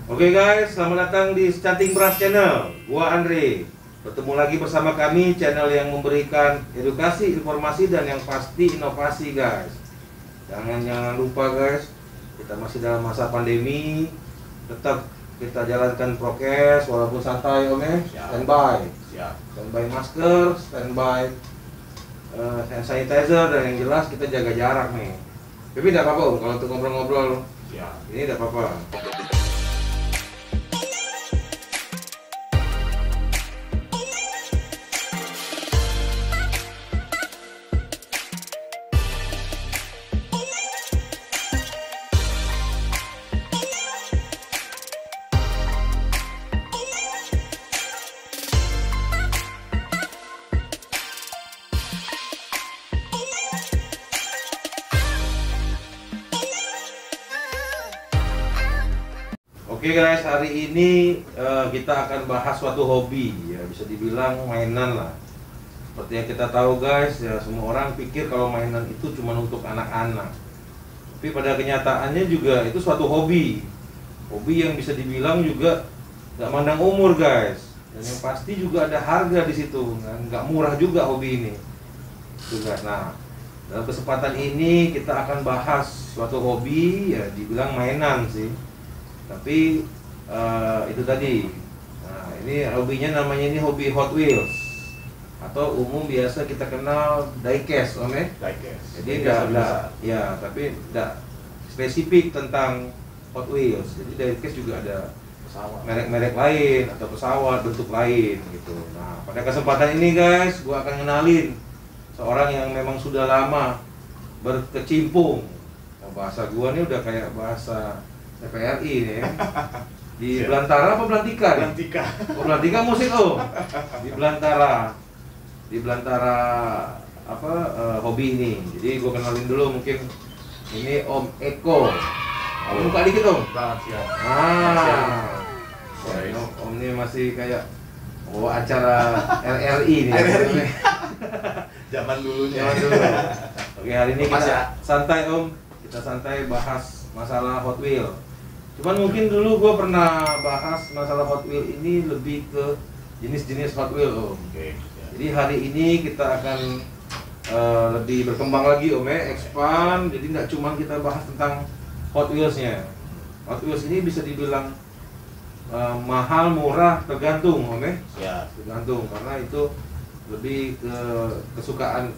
Oke guys, selamat datang di Chatting Brass Channel. Gua Andre. Bertemu lagi bersama kami, channel yang memberikan edukasi, informasi, dan yang pasti inovasi guys. Jangan lupa guys, kita masih dalam masa pandemi. Tetap kita jalankan prokes walaupun santai om ya. Standby. Standby masker, standby hand sanitizer, dan yang jelas kita jaga jarak nih. Tapi tidak apa-apa om, kalau untuk ngobrol-ngobrol ini tidak apa-apa. Oke guys, hari ini kita akan bahas suatu hobi, ya bisa dibilang mainan lah. Seperti yang kita tahu guys, ya semua orang pikir kalau mainan itu cuma untuk anak-anak. Tapi pada kenyataannya juga itu suatu hobi. Hobi yang bisa dibilang juga nggak mandang umur guys. Dan yang pasti juga ada harga di situ, nggak murah juga hobi ini. Tuh guys, nah dalam kesempatan ini kita akan bahas suatu hobi, ya dibilang mainan sih. Tapi itu tadi. Nah, ini hobinya namanya ini hobi Hot Wheels atau umum biasa kita kenal diecast, om ya. Diecast. Jadi enggak ya, tapi enggak spesifik tentang Hot Wheels. Jadi diecast juga ada merek-merek lain atau pesawat bentuk lain gitu. Nah, pada kesempatan ini guys, gua akan kenalin seorang yang memang sudah lama berkecimpung. Nah, bahasa gua ini udah kayak bahasa TVRI nih ya. Di Belantara apa Belantika? Belantika. Oh, Belantika musik oh. Di Belantara. Di Belantara apa hobi ini. Jadi gue kenalin dulu mungkin ini Om Eko. Om buka dikit om. Siap. Om ini masih kayak acara RRI nih. RRI. Zaman dulunya. Zaman dulu. Oke, hari ini kita santai om. Kita santai bahas masalah Hot Wheels. Cuman mungkin dulu gue pernah bahas masalah Hot Wheels ini lebih ke jenis-jenis Hot Wheels om. Jadi hari ini kita akan lebih berkembang lagi om ya, expand. Jadi nggak cuma kita bahas tentang Hot Wheels-nya. Hot Wheels ini bisa dibilang mahal, murah, tergantung om ya. Tergantung karena itu lebih ke kesukaan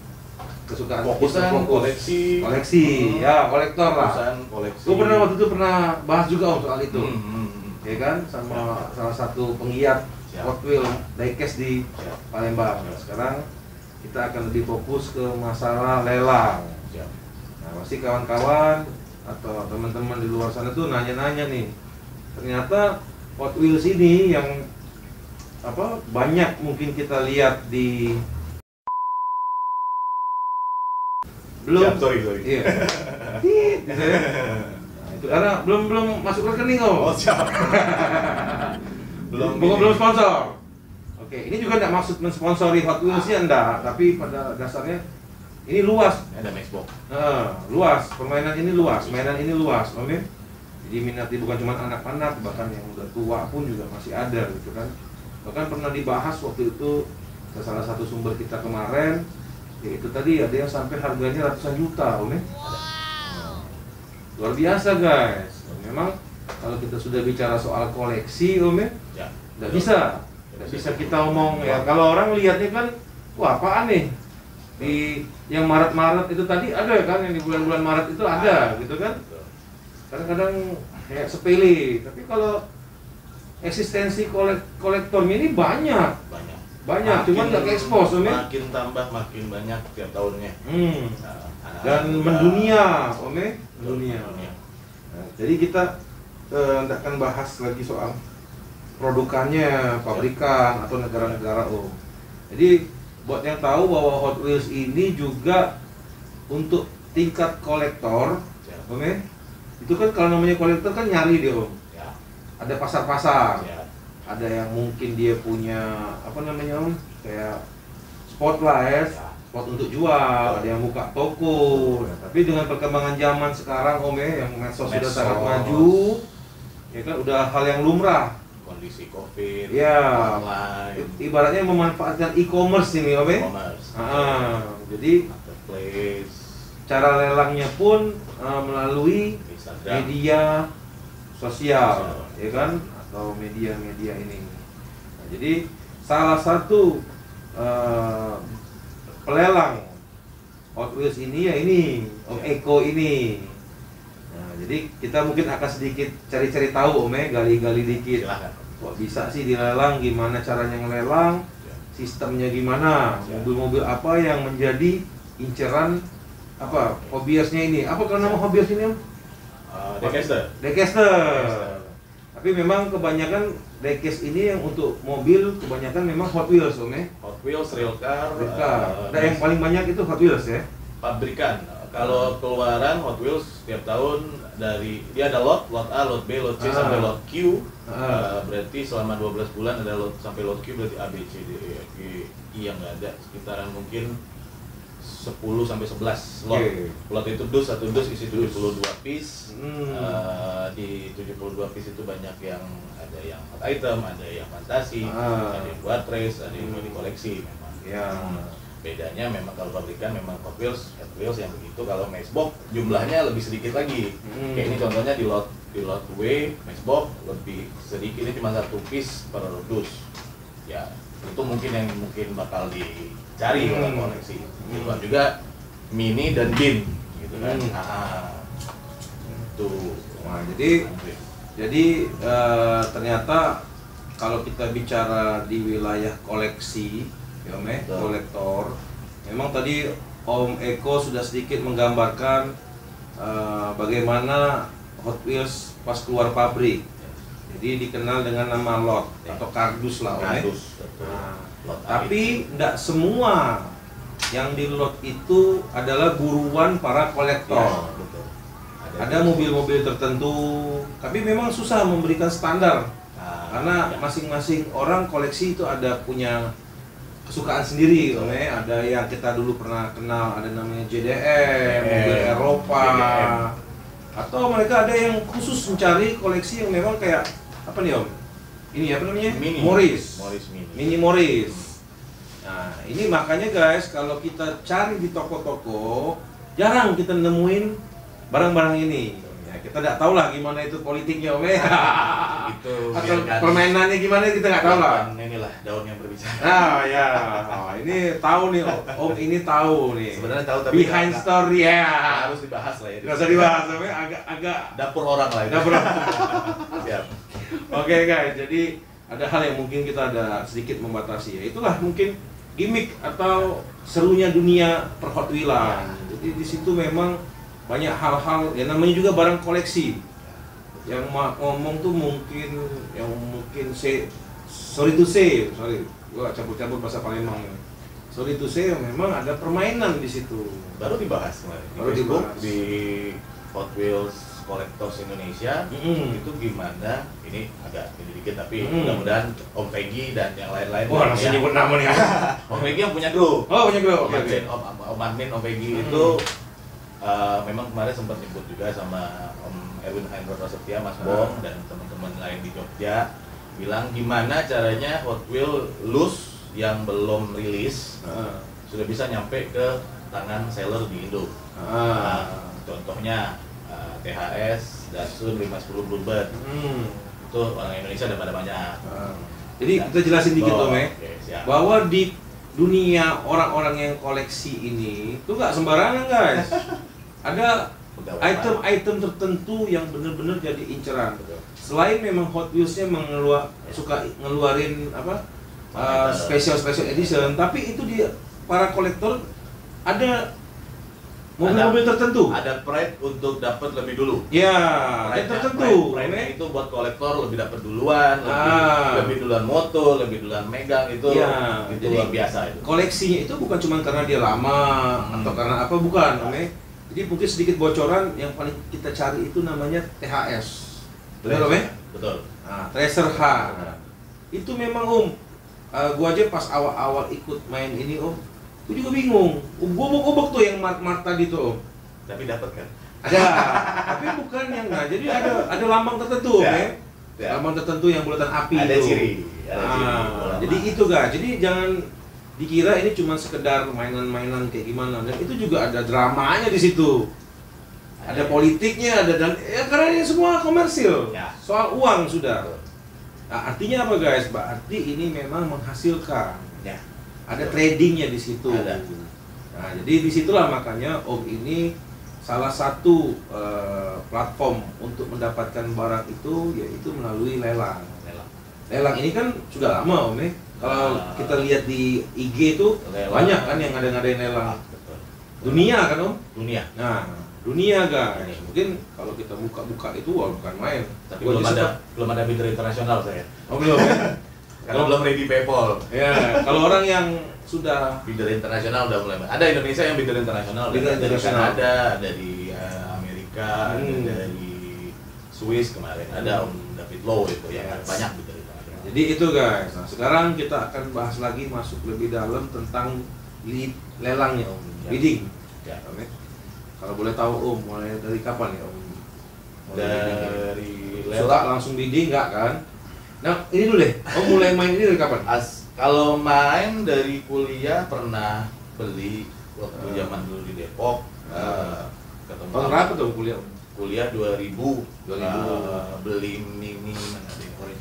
fokusan koleksi ya, kolektor lah. Gue pernah waktu itu pernah bahas juga om soal itu, ya kan, sama salah satu penggiat Hot Wheels diecast di Palembang. Sekarang kita akan lebih fokus ke masalah lelang. Nah, pasti kawan-kawan atau teman-teman di luar sana tuh nanya-nanya nih. Ternyata Hot Wheels ini yang banyak mungkin kita lihat di belum sorry. Iya. Gitu ya. Nah, itu karena belum masuk rekening om. Siap. belum sponsor. Oke, ini juga tidak maksud mensponsori Hot Wheels-nya enggak, tapi pada dasarnya ini luas. Ada Maxbox. Luas, permainan ini luas, mainan ini luas, om ya. Jadi minatnya bukan cuma anak-anak, bahkan yang udah tua pun juga masih ada gitu kan. Bahkan pernah dibahas waktu itu ke salah satu sumber kita kemarin. Ya itu tadi ada yang sampai harganya ratusan juta om ya. Luar biasa guys. Memang kalau kita sudah bicara soal koleksi om ya, nggak bisa kita omong ya. Kalau orang lihatnya kan, wah apaan nih di yang Maret itu tadi ada kan, yang di bulan-bulan Maret itu ada gitu kan. Kadang-kadang kayak sepele, tapi kalau eksistensi kolektornya ini banyak, cuman nggak ekspos om ya. Makin tambah makin banyak tiap tahunnya. Dan mendunia om ya, mendunia. Nah, jadi kita tidak akan bahas lagi soal produkannya, pabrikan atau negara-negara om. Jadi buat yang tahu bahwa Hot Wheels ini juga untuk tingkat kolektor om ya. Itu kan kalau namanya kolektor kan nyari dia om. Ada pasar-pasar. Ada yang mungkin dia punya kayak spot lah ya, spot untuk jual, ada yang buka toko. Nah, tapi dengan perkembangan zaman sekarang om ya, yang medsos sudah sangat maju, ya kan udah hal yang lumrah. Kondisi COVID, Ya, online, ibaratnya memanfaatkan e-commerce ini, Om. e-commerce, Jadi marketplace, cara lelangnya pun melalui Instagram, media sosial, ya kan, atau media-media ini. Nah, jadi salah satu pelelang Hot Wheels ini ya ini Om Eko ini. Nah, jadi kita mungkin akan sedikit cari-cari tahu, Om, gali-gali dikit. silahkan. Kok bisa sih dilelang? Gimana caranya ngelelang? Sistemnya gimana? Mobil-mobil apa yang menjadi inceran apa hobiasnya ini? Apa kan nama hobias ini, Om? Diecast. Diecast. Tapi memang kebanyakan diecast ini yang untuk mobil kebanyakan memang Hot Wheels, Om. Hot Wheels, real car, Dan yang paling banyak itu Hot Wheels ya. pabrikan. Kalau keluaran Hot Wheels setiap tahun dari dia ada lot A, lot B, lot C sampai lot Q. Berarti selama 12 bulan ada lot sampai lot Q, berarti A, B, C, D, E, F, G, I yang nggak ada sekitaran mungkin 10 sampai 11 lot. Lot itu satu dus isi 72 piece. Di 72 piece itu banyak yang ada yang hot item, ada yang fantasi, ada yang buat race, ada yang mau dikoleksi memang. Ya. Bedanya memang kalau pabrikan memang Hot Wheels yang begitu. Kalau Matchbox jumlahnya lebih sedikit lagi. Kayak ini contohnya di lot W Matchbox lebih sedikit, ini cuma satu piece per dus. Ya itu mungkin yang bakal dicari oleh koleksi. Itu juga mini dan bin gitu kan. Tuh. Nah, jadi ternyata kalau kita bicara di wilayah koleksi, ya, kolektor, memang tadi Om Eko sudah sedikit menggambarkan bagaimana Hot Wheels pas keluar pabrik. Jadi dikenal dengan nama lot atau kardus lah, Om. Kardus. Tapi tidak semua yang di lot itu adalah buruan para kolektor. Ada mobil-mobil tertentu, tapi memang susah memberikan standar. Karena masing-masing orang koleksi itu ada punya kesukaan sendiri, Om. Ada yang kita dulu pernah kenal, ada namanya JDM, mobil Eropa, atau mereka ada yang khusus mencari koleksi yang memang kayak apa nih, Om? Ini apa namanya? Morris Mini Morris. Nah, ini makanya guys, kalau kita cari di toko-toko, jarang kita nemuin barang-barang ini. Ya, kita nggak tahu lah gimana itu politiknya, Om. Itu atau permainannya gimana kita nggak tahu lah. Inilah daun yang berbicara. Ya, ini tahu nih, Om ini tahu nih. Sebenarnya tahu tapi behind story ya. Harus dibahas lah ya. Nggak usah dibahas, agak dapur orang lah itu. dapur. Siap. Oke guys, jadi ada hal yang mungkin kita ada sedikit membatasi ya. Itulah mungkin gimmick atau serunya dunia per Hot Wheelan. Jadi di situ memang banyak hal-hal ya, namanya juga barang koleksi. Yang ngomong tuh mungkin sorry to say, gua campur-campur bahasa Palembang ini. Sorry to say, memang ada permainan di situ. Baru dibahas kemarin di Baru Facebook dibahas. di Hot Wheels Collectors Indonesia. Itu gimana? Ini agak sedikit tapi mudah-mudahan Om Peggy dan yang lain-lain. Wah, langsung nyebut nama nih. Om Peggy yang punya grup. Oh, punya grup. Om admin, Om admin, Om Peggy itu memang kemarin sempat nyebut juga sama Om Erwin Hendro Prasetya, Mas Bong dan teman-teman lain di Jogja, bilang gimana caranya Hot Wheels loose yang belum rilis sudah bisa nyampe ke tangan seller di Indo. Contohnya THS, Datsun 510 Bluebird. Itu orang Indonesia ada pada banyak. Jadi kita jelasin dikit, Om, siap. bahwa di dunia orang-orang yang koleksi ini tuh nggak sembarangan, guys. Ada item-item tertentu yang benar-benar jadi inceran. Selain memang Hot Wheels-nya suka ngeluarin apa special edition, tapi itu dia para kolektor ada mobil-mobil tertentu. Ada pride untuk dapat lebih dulu. Ya, ada tertentu. Pride itu buat kolektor lebih dapat duluan, lebih duluan moto, lebih duluan megang itu. Ya, itu jadi luar biasa itu. Koleksinya itu bukan cuma karena dia lama atau karena apa, bukan, Om. Jadi mungkin sedikit bocoran yang paling kita cari itu namanya THS. Betul, Om? Betul. Nah, Tracer H. Itu memang, Om. Gua aja pas awal-awal ikut main ini, Om, gua juga bingung. Gua mau gobok tuh yang mart tadi tuh, Om. Tapi dapat kan? Ada, tapi bukan yang jadi ada lambang tertentu, Ya. oke? Ya. Lambang tertentu yang bulatan api Ada itu. ciri. Ada ciri. Jadi itu guys, jadi jangan dikira ini cuma sekedar mainan-mainan kayak gimana, dan itu juga ada dramanya di situ. Ada politiknya, ada dan ya karena ini semua komersil, Ya. soal uang sudah. Nah, artinya apa guys? Berarti ini memang menghasilkan. Ya. Ada tradingnya di situ. Ada. Nah, jadi disitulah makanya Om ini salah satu platform untuk mendapatkan barang itu yaitu melalui lelang. Lelang ini kan sudah lama Om ya. Kalau kita lihat di IG itu Lelang. banyak kan yang ngadain lelang. Betul. Dunia kan Om? Dunia. Nah, dunia guys. Mungkin kalau kita buka-buka itu wah, bukan main. Tapi Gua aja belum ada bidder internasional saya. Oh belum ya? Karena belum ready PayPal. Ya, kalau orang yang sudah Bidder internasional udah mulai. Ada Indonesia yang bidder internasional. Bidder Dari internasional. Kanada, dari Amerika, ada dari Swiss kemarin. Ada Om David Low itu yang Yes. banyak bidder internasional. jadi itu guys. Nah, sekarang kita akan bahas lagi masuk lebih dalam tentang lelangnya Om. Ya. Bidding. Ya. Om, ya. Kalau boleh tahu Om, mulai dari kapan ya Om? Mulai bidding? Dari Suka langsung bidding nggak kan? Nah, ini dulu deh. Om mulai main ini dari kapan? Kalau main dari kuliah pernah beli waktu zaman dulu di Depok. Ketemu Tahun berapa tuh kuliah Om? kuliah 2000 2000. Beli mini mana deh,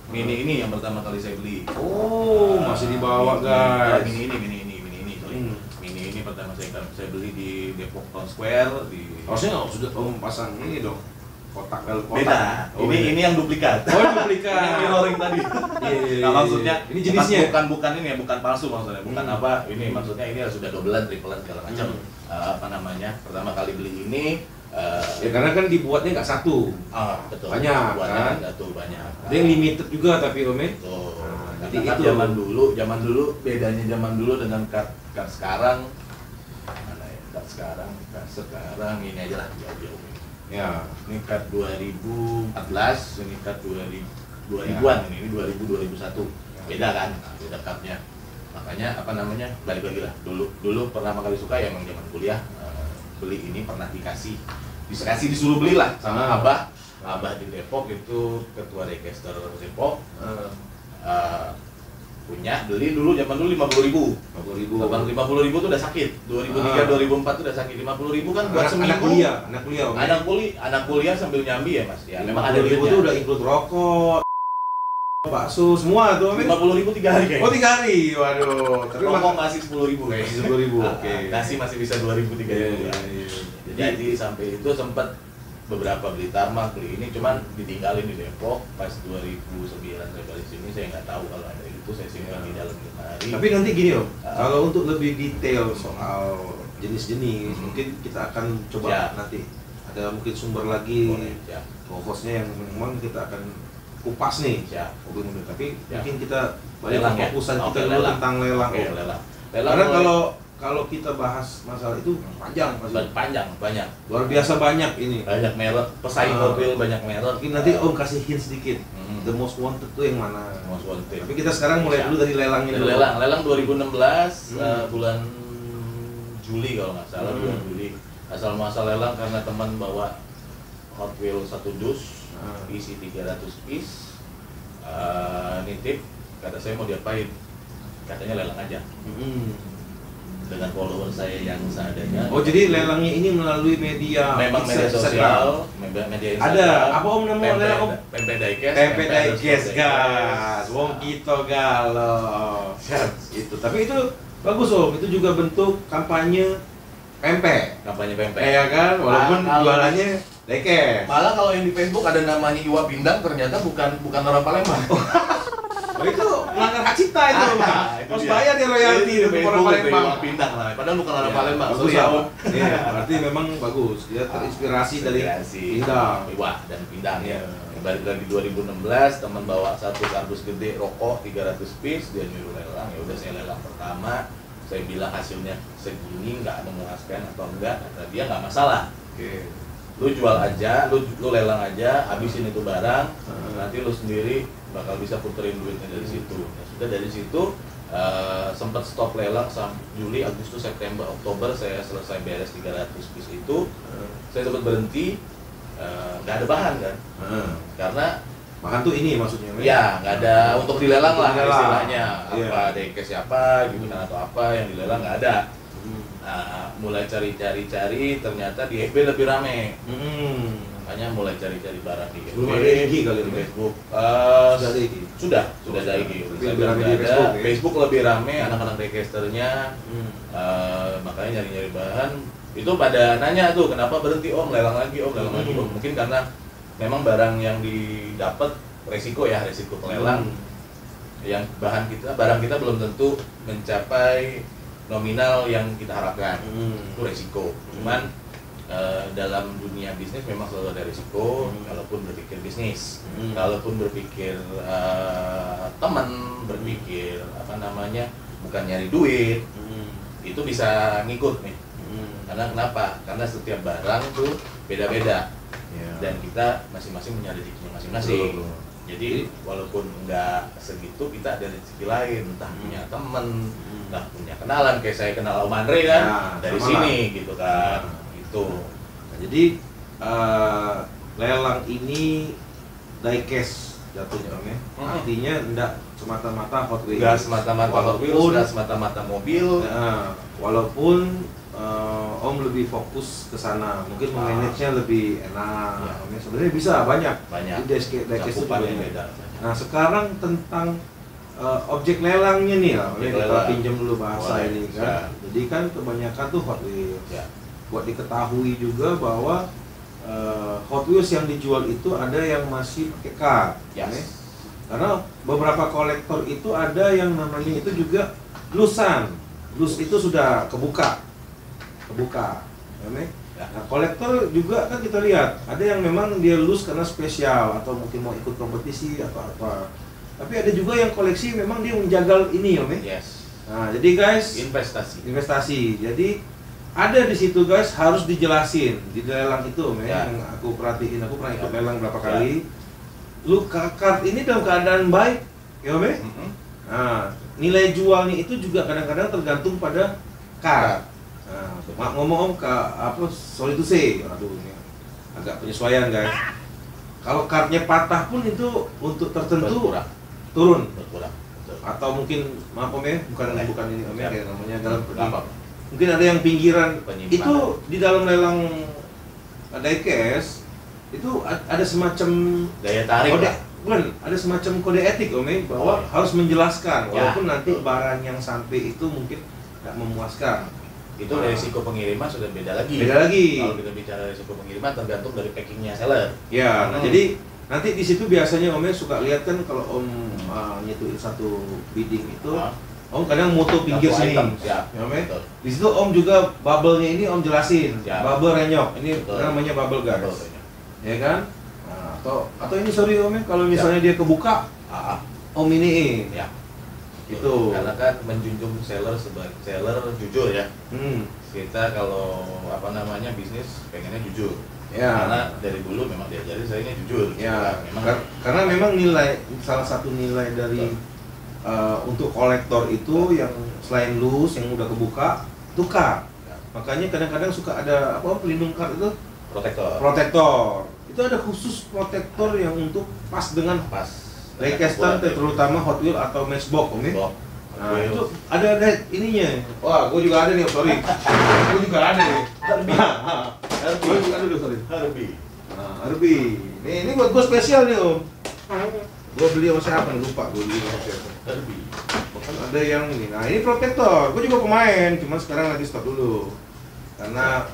mini ini yang pertama kali saya beli. Oh, masih dibawa guys. Mini ini sorry. Mini ini pertama saya beli di Depok Town Square di Harusnya nggak sudah Om pasang ini dong. Kotak. beda. Oh, Ini yang duplikat. Oh, duplikat. Ini yang mirroring tadi. Iya. Nah, maksudnya ini jenisnya. bukan ini ya, bukan palsu maksudnya. Bukan apa, ini maksudnya ini sudah dobelan, triplean segala macam. Apa namanya? Pertama kali beli ini Ya karena kan dibuatnya nggak satu. betul. Banyak, Buatnya kan? satu banyak. Ada yang limited juga tapi Om ya. Betul. Nah, Jadi jadi kan itu. zaman dulu bedanya zaman dulu dengan card sekarang. Mana ya? Card sekarang ini aja lah jauh-jauh. Ya. Ini card 2014, ini card 2000-an ini 2000-2001. Beda kan? Beda cardnya. Makanya apa namanya? Balik lagi lah. Dulu pertama kali suka ya emang zaman kuliah beli ini pernah disuruh beli lah sama Abah di Depok itu ketua Register Depok. Punya beli dulu zaman dulu 50.000. 50.000 tuh udah sakit. 2003 2004 tuh udah sakit. 50.000 kan buat seminggu. Anak kuliah Om. Anak kuliah sambil nyambi ya Mas. Ya memang ada 50.000 duitnya. itu udah include rokok, bakso semua tuh Om. 50.000 3 hari kayaknya. Oh 3 hari, waduh. Tapi Rokok masih 10.000 kayaknya. 10.000, oke. Nasi masih bisa 2.000 3.000. Jadi sampai itu sempat beberapa beli Tarmak, beli ini cuman ditinggalin di Depok pas 2009 saya balik sini, saya nggak tahu kalau ada itu, saya simpan di dalam lemari. Tapi nanti gini Om, kalau untuk lebih detail soal jenis-jenis, mungkin kita akan coba Ya. nanti ada mungkin sumber lagi Boleh, ya. hostnya yang memang kita akan kupas nih Ya. mobil-mobil. Tapi Ya. mungkin kita balik Lelang ke ya? fokusan Oke, kita dulu lelang. tentang lelang. Oke, Om. lelang. Karena mulai- kalau kita bahas masalah itu panjang pasti. panjang banyak Luar biasa banyak merek pesaing mobil, banyak merek. Mungkin nanti Om kasih hint sedikit. Hmm. The most wanted tuh yang mana? Most wanted. Tapi kita sekarang mulai Ya. dulu dari lelangnya Dari dulu. lelang 2016 Hmm. bulan Juli kalau nggak salah, bulan Juli. Asal muasal lelang karena teman bawa Hot Wheels 1 dus, isi 300 piece, nitip, kata saya mau diapain? Katanya lelang aja. Dengan follower saya yang seadanya. Oh jadi lelangnya ini melalui media. Memang media sosial, media Instagram. Ada apa Om nama lelang Om? Pempek Diecast. Tempe Diecast gas, wong kita galau. Itu. Tapi itu bagus Om. Itu juga bentuk kampanye pempek. Kampanye pempek. Ya kan, walaupun Kalau- jualannya Diecast. Malah kalau yang di Facebook ada namanya Iwa Pindang, ternyata bukan orang Palembang. Oh itu melanggar hak cipta itu. Itu Harus dia. bayar dia royalti Itu untuk Facebook orang itu, Palembang. Iwa Pindang lah. Padahal bukan orang Ya, Palembang. bagus Susah, ya, Om. Iya, berarti memang bagus. Dia terinspirasi dari Pindang. Iwa dan Pindang ya. Iya. Balik lagi 2016, teman bawa satu kardus gede rokok 300 piece, dia nyuruh lelang. Ya udah saya lelang pertama. Saya bilang hasilnya segini nggak memuaskan atau enggak, kata dia nggak masalah. Oke. lu jual aja, lu lelang aja, habisin itu barang, nanti lu sendiri bakal bisa puterin duitnya dari situ. Nah, sudah dari situ sempat stop lelang sampai Juli, Agustus, September, Oktober saya selesai beres 300 piece itu. Saya sempat berhenti, nggak ada bahan kan, karena Bahan tuh ini maksudnya? ya nggak ada untuk dilelang lah istilahnya, Iya. apa diecast siapa gitu kan atau apa yang dilelang nggak ada. Nah, mulai cari-cari ternyata di FB lebih rame. Makanya mulai cari-cari barang di FB. Belum ada IG kali di ini? Facebook. Sudah ada IG? Sudah ada IG. Lebih rame di Ada. Facebook, ya? Facebook lebih rame anak-anak diecasternya. Makanya nyari-nyari bahan. Itu pada nanya tuh kenapa berhenti om, lelang lagi om, lelang lagi om. Mungkin karena memang barang yang didapat resiko pelelang. Yang barang kita belum tentu mencapai nominal yang kita harapkan. Itu resiko. Cuman dalam dunia bisnis memang selalu ada resiko. Kalaupun berpikir bisnis, kalaupun berpikir teman, berpikir apa namanya bukan nyari duit, itu bisa ngikut nih. Karena kenapa? Karena setiap barang tuh beda-beda. Dan kita masing-masing punya rezekinya masing-masing. Jadi walaupun nggak segitu, kita ada rezeki lain, entah punya temen, entah punya kenalan, kayak saya kenal Om Andre kan, dari sini gitu kan, itu. Nah, jadi lelang ini diecast jatuhnya om ya. Artinya enggak semata-mata Hot Wheels. Nggak semata-mata Hot Wheels, nggak semata-mata mobil. Walaupun om lebih fokus ke sana, mungkin manage-nya lebih enak. Om ya. Sebenarnya bisa banyak. Banyak. Diecast itu Cakupannya banyak. beda. Nah sekarang tentang objek lelangnya nih lah, kita pinjam dulu bahasa ini kan. Jadi kan kebanyakan tuh Hot Wheels. Buat diketahui juga bahwa Hot Wheels yang dijual itu ada yang masih pakai card. Karena beberapa kolektor itu ada yang namanya itu juga lusan. Lus itu sudah kebuka. Nah, kolektor juga kan kita lihat ada yang memang dia lus karena spesial atau mungkin mau ikut kompetisi atau apa. Tapi ada juga yang koleksi memang dia menjagal ini om ya. Nah, jadi guys, investasi. Jadi ada di situ guys, harus dijelasin di lelang itu om ya. Yang aku perhatiin, aku pernah ikut lelang berapa kali. Lu card ini dalam keadaan baik, ya om ya. Nah, nilai jualnya itu juga kadang-kadang tergantung pada card. Nah, ngomong om ke apa, sorry to say, aduh ini agak penyesuaian guys. Kalau cardnya patah pun itu untuk tertentu turun. Atau mungkin maaf om ya, bukan ini om ya, kayak namanya dalam mungkin ada yang pinggiran itu di dalam lelang diecast itu ada semacam daya tarik kode, ada semacam kode etik om ya, bahwa harus menjelaskan walaupun nanti barang yang sampai itu mungkin tidak memuaskan. Itu resiko pengiriman sudah beda lagi. Kalau kita bicara resiko pengiriman tergantung dari packingnya seller. Ya, nah, jadi nanti di situ biasanya omnya suka lihat kan kalau om nyetuin satu bidding itu, om kadang moto pinggir sini. Ya, om ya. Di situ om juga bubble-nya ini om jelasin. Bubble renyok. Ini namanya bubble guys. Ya kan? Nah, atau ini sorry om ya, kalau misalnya dia kebuka, om iniin. Itu karena kan menjunjung seller sebagai seller jujur ya. Kita kalau apa namanya bisnis pengennya jujur. Karena dari dulu memang diajari saya ini jujur. Karena memang nilai, salah satu nilai dari untuk kolektor itu yang selain loose yang udah kebuka, tukar. Makanya kadang-kadang suka ada apa pelindung card itu protektor. Itu ada khusus protektor yang untuk pas dengan diecaster terutama Hot Wheels atau Matchbox om ya. Nah, itu ada ininya. Wah, gue juga ada nih, sorry. Gue juga ada nih. Harbi. Ini buat gue spesial nih om. Gue beli sama siapa? Lupa gue beli sama siapa. Harbi. Bahkan ada yang ini. Nah ini protektor. Gue juga pemain, cuman sekarang lagi stop dulu. Karena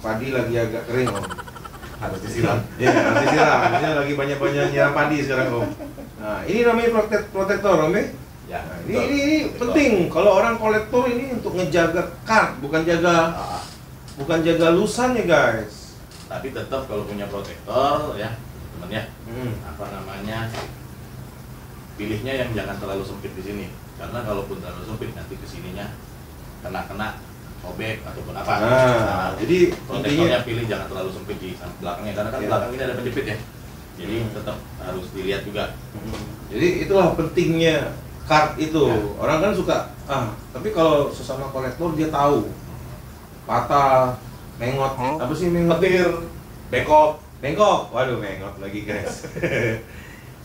padi lagi agak kering om. Harus disiram. Ya, harus disiram. Ini lagi banyak-banyak nyiram padi sekarang om. Nah ini namanya protektor om ya. Nah, ini penting kalau orang kolektor ini untuk ngejaga card, bukan jaga lusan ya guys. Tapi tetap kalau punya protektor ya teman ya, apa namanya, pilihnya yang jangan terlalu sempit di sini, karena kalaupun terlalu sempit nanti kesininya kena obek ataupun apa. Nah, jadi protektornya pilih jangan terlalu sempit di belakangnya karena kan Iya. belakang ini ada penjepit ya. Jadi tetap harus dilihat juga. Jadi itulah pentingnya kart itu. Ya. Orang kan suka tapi kalau sesama kolektor dia tahu patah, mengot, apa sih mengot? Petir, bengkok. Bengkok. Waduh, mengot lagi guys.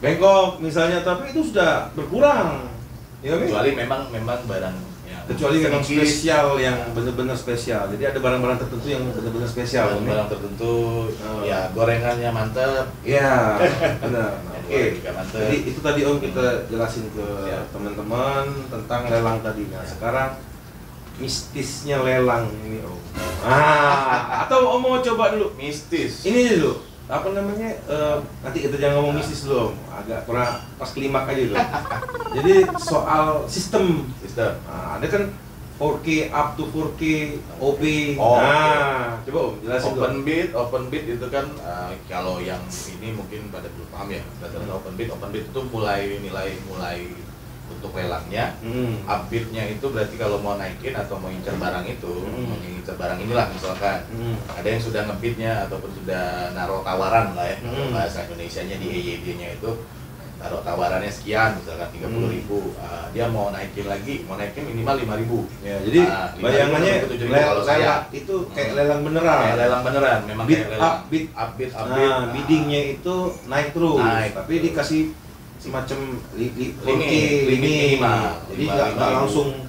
Bengkok misalnya, tapi itu sudah berkurang. Ya, Mi? Kecuali memang barang ya, Kecuali memang sedikit, spesial yang benar-benar spesial. Jadi ada barang-barang tertentu yang benar-benar spesial. Mi. barang tertentu Oh. ya gorengannya mantep. Iya, benar. Yang Oke. juga mantep. Jadi itu tadi Om kita jelasin ke Siap. teman-teman tentang lelang tadi. Nah, sekarang mistisnya lelang ini Om. Atau Om mau coba dulu. Mistis. Ini dulu. Apa namanya? Nanti kita jangan ngomong mistis dulu Om. Agak kurang pas klimak aja dulu. Jadi soal sistem. Nah, ada kan 4K up to 4K OB. Oh, Nah, coba Om jelasin dulu. Open bid itu kan kalau yang ini mungkin pada belum paham ya. Berdasarkan open bid itu mulai untuk lelangnya. Upbidnya itu berarti kalau mau naikin atau mau incer barang itu, mau incer barang inilah misalkan. Ada yang sudah ngebidnya ataupun sudah naruh tawaran lah ya. Bahasa Indonesianya di EYD-nya itu taruh tawarannya sekian, misalkan 30.000. Dia mau naikin minimal 5.000. Ya, jadi 5.000 bayangannya atau 7.000 kalau saya. lelang itu kayak lelang beneran. Kayak lelang beneran, memang Bid kayak lelang. up, bid. Upbid. Nah, biddingnya itu naik terus, Naik. tapi dikasih semacam Limit 4K minimal. Jadi nggak langsung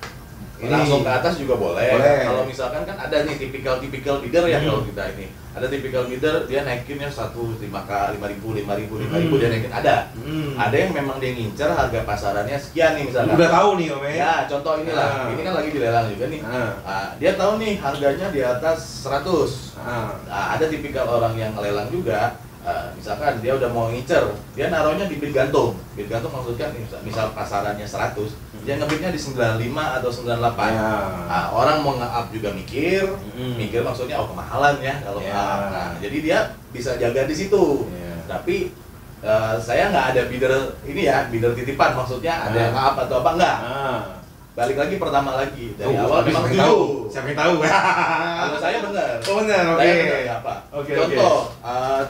langsung ke atas juga boleh. Boleh. Kalau misalkan kan ada nih tipikal bidder ya kalau kita ini. Ada tipikal bidder dia naikinnya 5.000 dia naikin ada. Ada yang memang dia ngincer harga pasarannya sekian nih misalkan. Udah tahu nih Om Ya, contoh inilah. Ini kan lagi dilelang juga nih. Dia tahu nih harganya di atas 100. Ada tipikal orang yang ngelelang juga. Misalkan dia udah mau ngincer, dia naruhnya di bid gantung. Bid gantung maksudnya misal pasarannya 100, dia ngebidnya di 95 atau 98. Ya. Orang mau nge-up juga mikir maksudnya kemahalan ya kalau nge-up. Nah, jadi dia bisa jaga di situ. Tapi saya nggak ada bidder ini ya, bidder titipan maksudnya ada yang nge-up atau apa enggak. Balik lagi pertama lagi dari awal memang tahu. Siapa yang tahu? Kalau saya benar. Oh benar, oke. Saya benar ya apa? Oke,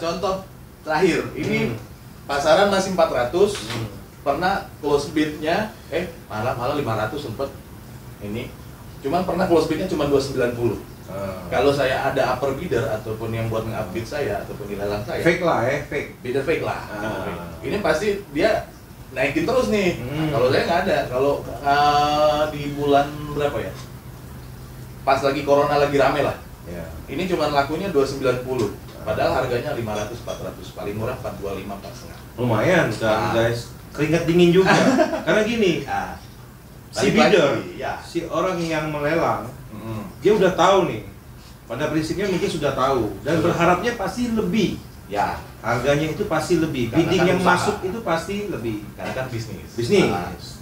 Contoh terakhir ini pasaran masih 400. Pernah close bidnya malah 500 sempet ini. Cuman pernah close bidnya cuma 290. Kalau saya ada upper bidder ataupun yang buat nge-upbid saya ataupun di lelang saya. Fake lah fake. Bidder fake lah. Ini pasti dia naikin terus nih. Kalau saya nggak ada. Kalau di bulan berapa ya? Pas lagi corona lagi rame lah. Ini cuma lakunya 290. Padahal harganya 500, 400. Paling murah 425, 4,5. Lumayan kan guys. Keringat dingin juga. Karena gini, si bidder, si orang yang melelang, dia udah tahu nih. Pada prinsipnya mungkin sudah tahu dan berharapnya pasti lebih. Ya, harganya itu pasti lebih. Karena Bidding kan yang usaha. masuk itu pasti lebih. karena kan bisnis.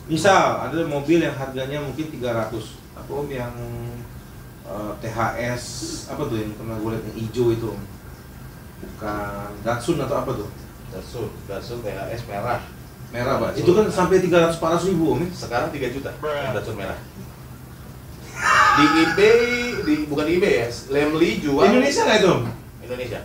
Misal ada mobil yang harganya mungkin 300. Apa Om yang THS apa tuh yang pernah gue lihat yang hijau itu Om? Bukan Datsun atau apa tuh? Datsun THS merah. Merah Pak. Datsun. Itu kan sampai 300-400 ribu Om. Sekarang 3 juta yang Datsun merah. Di eBay, bukan di eBay ya, Lemli jual Indonesia nggak itu Om? Indonesia.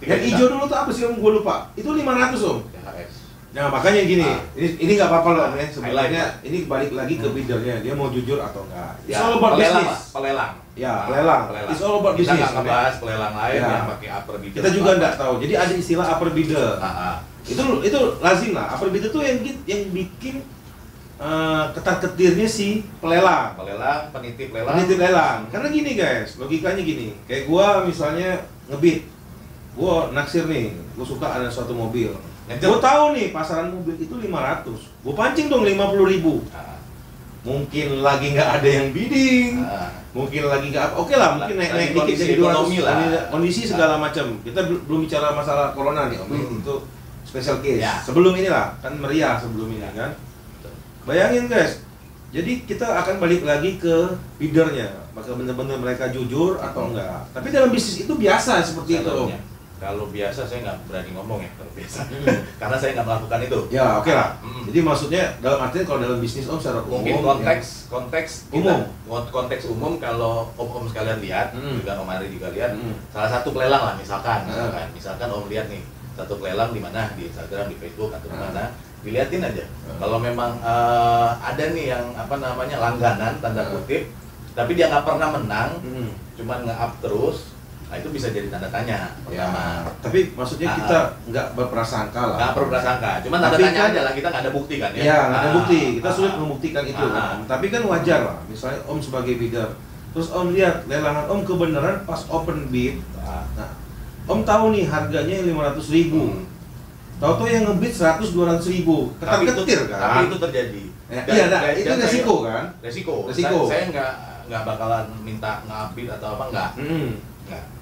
3 Yang juta. hijau dulu tuh apa sih Om? Gue lupa. Itu 500 Om. THS. Nah makanya gini, ini nggak apa-apa loh Om ya. Sebenarnya Highlight. ini balik lagi ke biddernya. Dia mau jujur atau enggak. It's Ya, all about pelelang, business. Pak. Pelelang. Ya, pelelang. It's all about Kita business. nggak ngebahas pelelang lain Ya. yang pakai upper bidder. Kita juga nggak tahu. Jadi ada istilah upper bidder. Itu lazim lah. Upper bidder tuh yang bikin ketar-ketirnya si pelelang. Pelelang, penitip lelang. Penitip lelang. Karena gini guys, logikanya gini. Kayak gua misalnya ngebid, gua naksir nih, gua suka ada suatu mobil. Gua tahu nih pasaran mobil itu 500. Gua pancing dong 50.000. Mungkin lagi nggak ada yang bidding. Mungkin lagi nggak apa. Oke lah, mungkin naik dikit jadi 200. Kondisi segala macam. Kita belum bicara masalah corona nih, Om. Itu special case. Ya. Sebelum inilah kan meriah sebelum ini kan. Bayangin guys. Jadi kita akan balik lagi ke biddernya. Maka benar-benar mereka jujur atau enggak. Tapi dalam bisnis itu biasa seperti itu Om. Kalau biasa saya nggak berani ngomong ya kalau biasa, karena saya nggak melakukan itu. Ya oke lah. Jadi maksudnya dalam artian kalau dalam bisnis Om secara umum, mungkin konteks umum, konteks umum kalau om sekalian lihat, juga Om Ari juga lihat, salah satu pelelang lah misalkan Om lihat nih satu pelelang di mana, di Instagram, di Facebook atau di mana, dilihatin aja. Kalau memang ada nih yang apa namanya langganan tanda kutip, tapi dia nggak pernah menang, cuman nge-up terus. Nah, itu bisa jadi tanda tanya pertama. Ya, tapi maksudnya kita nggak berprasangka lah. Nggak berprasangka, cuma tanda tanya aja lah, kita nggak ada bukti kan ya? Iya, nggak ada bukti, kita sulit membuktikan itu kan. Tapi kan wajar lah, misalnya Om sebagai bidder, terus Om lihat lelangan Om kebenaran pas open bid, nah Om tahu nih harganya 500.000, tahu-tahu yang ngebid 100-200.000, ketar-ketir kan? Tapi itu terjadi. Iya, itu resiko kan? Resiko. Saya nggak bakalan minta ngabid atau apa nggak.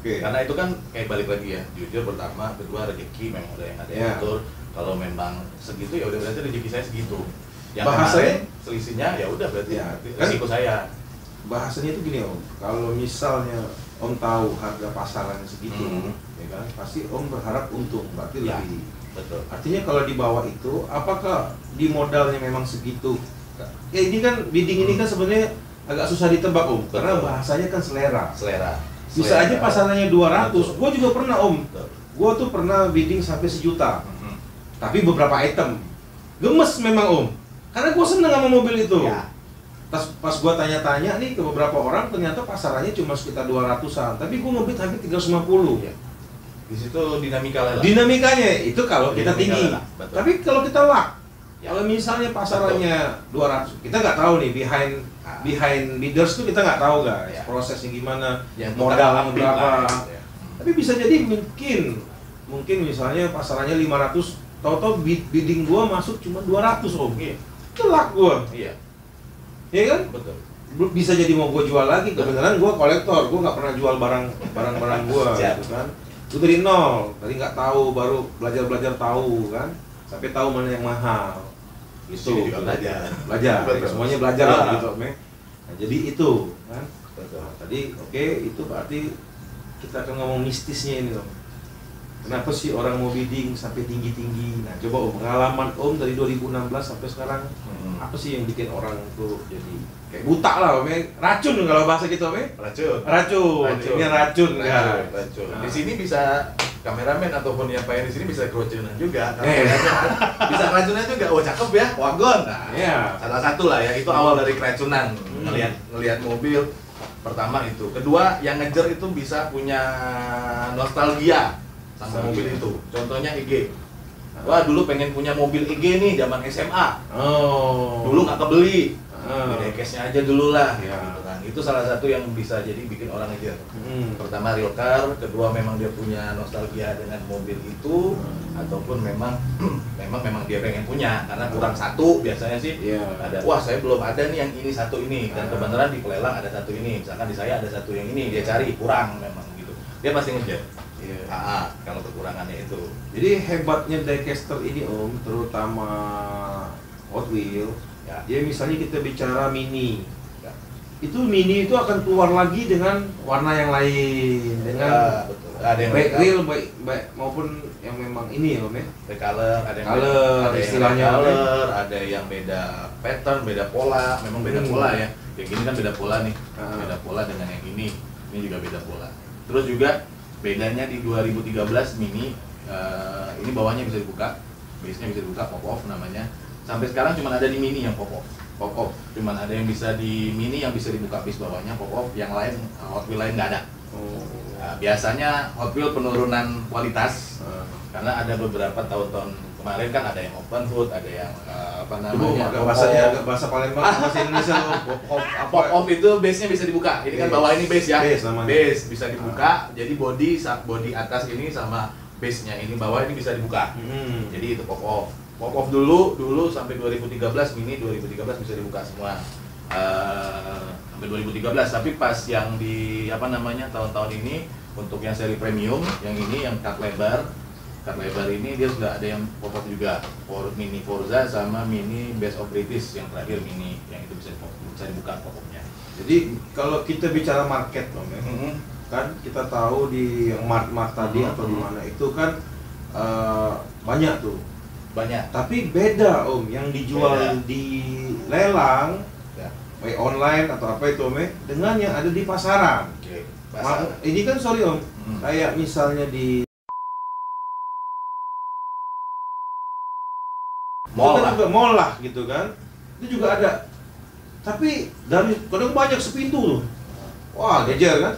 Okay. Karena itu kan kayak balik lagi ya, jujur pertama, kedua rezeki memang ada yang atur. Kalau memang segitu ya udah berarti rezeki saya segitu. Yang bahasanya selisihnya ya udah berarti resiko saya. Bahasanya itu gini Om, kalau misalnya Om tahu harga pasarannya segitu, ya kan, pasti Om berharap untung, berarti lebih. Betul. Artinya kalau di bawah itu, apakah di modalnya memang segitu? Ya ini kan bidding ini kan sebenarnya agak susah ditebak Om, karena bahasanya kan selera. Bisa aja pasarannya 200, gue juga pernah Om, gue tuh pernah bidding sampai 1 juta, tapi beberapa item, gemes memang Om, karena gue seneng sama mobil itu. Pas gue tanya-tanya nih ke beberapa orang, ternyata pasarannya cuma sekitar 200-an, tapi gue ngebid hampir 350. Di situ dinamikanya. Dinamikanya itu kalau kita tinggi, tapi kalau kita luck, kalau misalnya pasarannya 200, kita nggak tahu nih behind bidders tuh kita nggak tahu guys, prosesnya gimana, modalnya berapa. Tapi bisa jadi mungkin misalnya pasarannya 500, tahu-tahu bidding gua masuk cuma 200 Om. Itu luck gua. Iya kan? Betul. Bisa jadi mau gua jual lagi, kebenaran gua kolektor, gua nggak pernah jual barang gua gitu kan. Itu dari nol, tadi nggak tahu, baru belajar tahu kan, sampai tahu mana yang mahal. Itu juga belajar ya, semuanya belajar lah gitu Om. Nah, jadi itu kan. Nah, tadi oke, itu berarti kita akan ngomong mistisnya ini Om. Kenapa sih orang mau bidding sampai tinggi-tinggi? Nah coba Om, pengalaman Om dari 2016 sampai sekarang, apa sih yang bikin orang tuh jadi kayak buta lah Om? Racun kalau bahasa gitu Om. Racun. Ini racun. Di sini bisa kameramen ataupun yang pengen di sini bisa keracunan juga. Bisa keracunan juga. Oh cakep ya, wagon. Nah, salah satu lah ya, itu awal dari keracunan. Ngelihat mobil pertama itu. Kedua, yang ngejar itu bisa punya nostalgia sama mobil itu. Contohnya EG. Wah dulu pengen punya mobil EG nih zaman SMA. Dulu nggak kebeli. Beda case-nya aja dulu lah. Gitu kan. Itu salah satu yang bisa jadi bikin orang ngejar. Pertama real car, kedua memang dia punya nostalgia dengan mobil itu, ataupun memang dia pengen punya karena kurang satu biasanya sih. Ada, wah saya belum ada nih yang ini satu ini, dan kebenaran di pelelang ada satu ini, misalkan di saya ada satu yang ini, dia cari kurang memang gitu. Dia pasti ngejar. Kalau kekurangannya itu. Jadi hebatnya diecaster ini Om, terutama Hot Wheels. Dia misalnya kita bicara mini, itu mini itu akan keluar lagi dengan warna yang lain, dengan baik real baik maupun yang memang ini ya Om ya. Recolor, ada istilahnya color, ada yang beda pattern, beda pola, memang beda pola ya. Yang ini kan beda pola nih, beda pola dengan yang ini juga beda pola. Terus juga bedanya di 2013 mini, ini bawahnya bisa dibuka, base-nya bisa dibuka, pop off namanya. Sampai sekarang cuma ada di mini yang pop off. Cuman ada yang bisa di mini yang bisa dibuka base bawahnya pop off, yang lain Hot Wheel lain nggak ada. Nah, biasanya Hot Wheel penurunan kualitas, karena ada beberapa tahun-tahun kemarin kan ada yang open hood, ada yang apa namanya bahasa Palembang, bahasa Indonesia pop off itu base-nya bisa dibuka. Ini kan bawah ini base ya, base bisa dibuka, jadi body atas ini sama base-nya ini bawah ini bisa dibuka. Jadi itu pop off dulu sampai 2013, mini 2013 bisa dibuka semua sampai 2013. Tapi pas yang di apa namanya tahun-tahun ini untuk yang seri premium, yang ini yang cut lebar ini dia sudah ada yang pop off juga, mini Forza sama mini Best of British yang terakhir mini yang itu bisa dibuka pop offnya. Jadi kalau kita bicara market Om ya, kan kita tahu di yang mart-mart tadi atau di mana itu kan banyak tuh. Banyak. Tapi beda Om, yang dijual di lelang, baik online atau apa itu Om, dengan yang ada di pasaran. Oke. Ini kan sorry Om, kayak misalnya di mall kan lah. juga mall lah gitu kan, itu juga ada. Tapi dari kadang banyak sepintu tuh, wah gejer kan.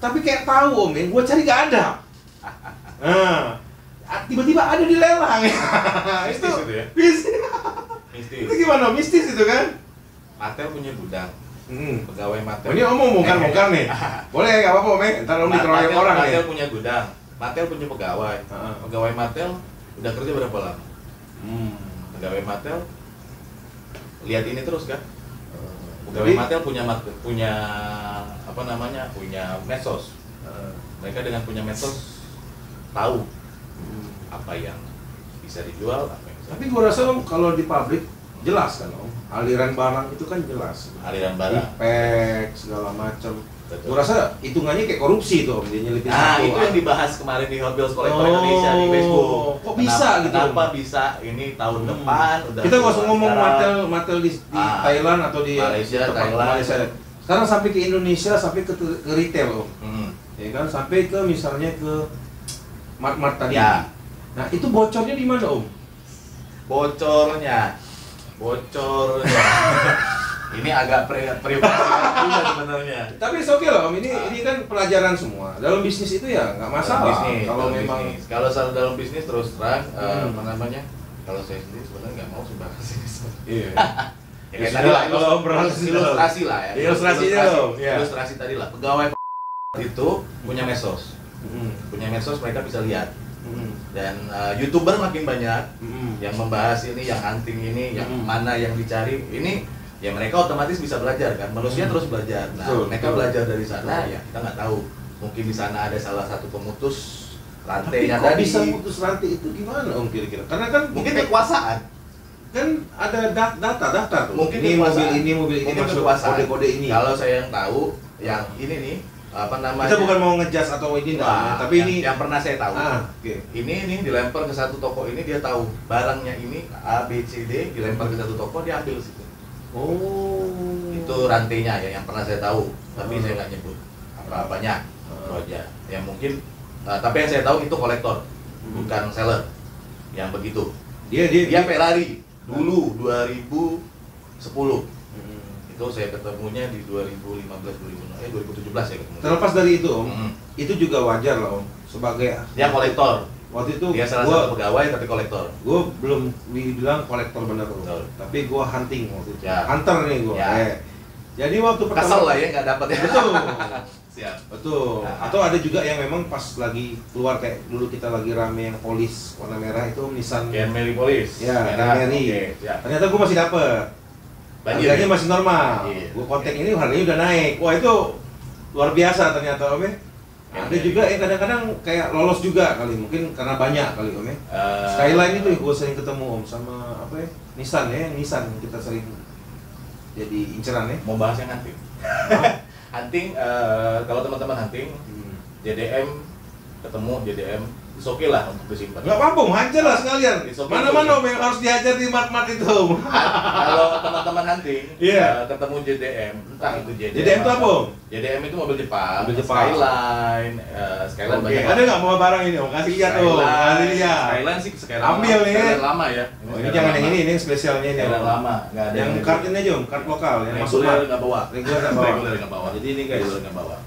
Tapi kayak tahu Om, yang gue cari gak ada. Nah, tiba-tiba ada di lelang. Mistis itu ya? Mistis. Itu gimana? Mistis itu kan? Mattel punya gudang. Pegawai Mattel. Ini Om mau bongkar nih. Boleh nggak apa-apa Om, ntar Om dikeroyok orang nih. Mattel punya gudang. Mattel punya pegawai. Pegawai Mattel udah kerja berapa lama? Pegawai Mattel lihat ini terus kan? Pegawai Mattel punya apa namanya? Punya medsos. Mereka dengan punya medsos tahu apa yang bisa dijual, apa yang bisa. Tapi gua rasa Om, kalau di pabrik jelas kan Om, aliran barang itu kan jelas. Aliran barang, pack segala macam. Gua rasa hitungannya kayak korupsi tuh Om, dia nyelipin satu. Itu yang dibahas kemarin di Hot Wheels Collector Indonesia di Facebook. Kok bisa gitu? Kenapa bisa? Ini tahun depan udah. Kita nggak usah ngomong Mattel di Thailand atau di Malaysia, Malaysia. Sekarang sampai ke Indonesia, sampai ke retail Om. Ya kan, sampai ke misalnya ke mart-mart tadi. Ya. Nah, itu bocornya di mana Om? Bocornya. Ini agak privasi juga sebenarnya. Tapi oke loh Om, ini kan pelajaran semua. Dalam bisnis itu ya nggak masalah. Kalau memang kalau dalam bisnis terus terang apa namanya? Kalau saya sendiri sebenarnya nggak mau sumbang bisnis. Iya. Ya kayak tadi lah, ilustrasi lah ya. Ilustrasi tadi lah. Pegawai itu punya medsos. Punya medsos, mereka bisa lihat. Dan YouTuber makin banyak yang membahas ini, yang hunting ini, yang mana yang dicari ini, ya mereka otomatis bisa belajar kan. Manusia terus belajar. Nah, mereka belajar dari sana, ya kita nggak tahu. Mungkin di sana ada salah satu pemutus rantainya tadi. Bisa putus rantai itu gimana Om kira-kira? Karena kan mungkin kekuasaan. Kan ada data tuh. Mungkin ini mobil ini masuk kode-kode ini. Kalau saya yang tahu, yang ini nih apa namanya? Kita bukan mau ngejudge atau ini tapi ini yang pernah saya tahu. Okay. Ini dilempar ke satu toko ini, dia tahu barangnya ini A B C D, dilempar ke satu toko, dia ambil situ. Itu rantainya ya yang pernah saya tahu, tapi saya nggak nyebut apa-apanya. Itu aja. Yang mungkin tapi yang saya tahu itu kolektor, bukan seller. Yang begitu. Dia Ferrari dulu 2010. Itu saya ketemunya di 2017 saya ketemu. Terlepas dari itu Om, itu juga wajar lah Om, sebagai dia kolektor. Waktu itu dia salah satu pegawai tapi kolektor. Gue belum dibilang kolektor bener Om, tapi gue hunting waktu itu. Ya. Hunter nih gue. Jadi waktu pertama kesel lah ya nggak dapat ya. Betul. Siap. Betul. Atau ada juga yang memang pas lagi keluar kayak dulu kita lagi rame yang polis warna merah itu Nissan Mary Polis. Ya, Mary. Ternyata gue masih dapet. Harganya masih normal. Gue kontak ini harganya udah naik. Wah itu luar biasa ternyata Om. Ada juga yang kadang-kadang kayak lolos juga kali, mungkin karena banyak kali Om. Skyline itu gue sering ketemu Om sama apa ya? Nissan kita sering jadi inceran ya. Mau bahas yang hunting. Hunting kalau teman-teman hunting JDM ketemu JDM oke lah untuk disimpan. Nggak apa-apa, hajar lah sekalian. Mana-mana yang harus dihajar di mart-mart itu. Kalau teman-teman hunting, ketemu JDM, entah itu JDM. JDM itu apa? JDM itu mobil Jepang. Skyline banyak. Ada nggak mau barang ini? Kasih lihat tuh. Kasih lihat. Skyline sih Skyline. Ambil nih. Skyline lama ya. Ini jangan yang ini yang spesialnya ini. Skyline lama, nggak ada. Yang kart ini aja, kart lokal yang masuk nggak bawa. Reguler nggak bawa. Jadi ini guys. Reguler nggak bawa.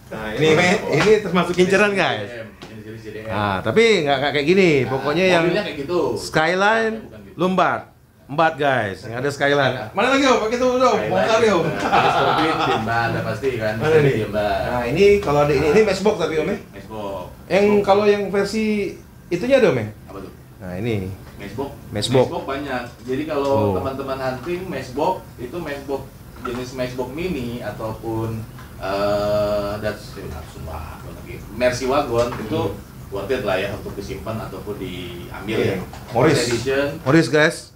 Nah ini termasuk inceran guys. Tapi nggak kayak gini, pokoknya yang gitu. Skyline Lumbat, guys, yang ada Skyline. Mana lagi Om? Pakai tuh dong, bongkar Om. Ada pasti kan. Mana nih? Nah ini kalau ada ini matchbox tapi Om. Matchbox. Yang kalau yang versi itunya ada Om. Apa tuh? Nah ini. Matchbox banyak. Jadi kalau teman-teman hunting matchbox itu matchbox jenis matchbox mini ataupun Mercy Wagon itu worth it lah ya untuk disimpan ataupun diambil ya. Morris guys.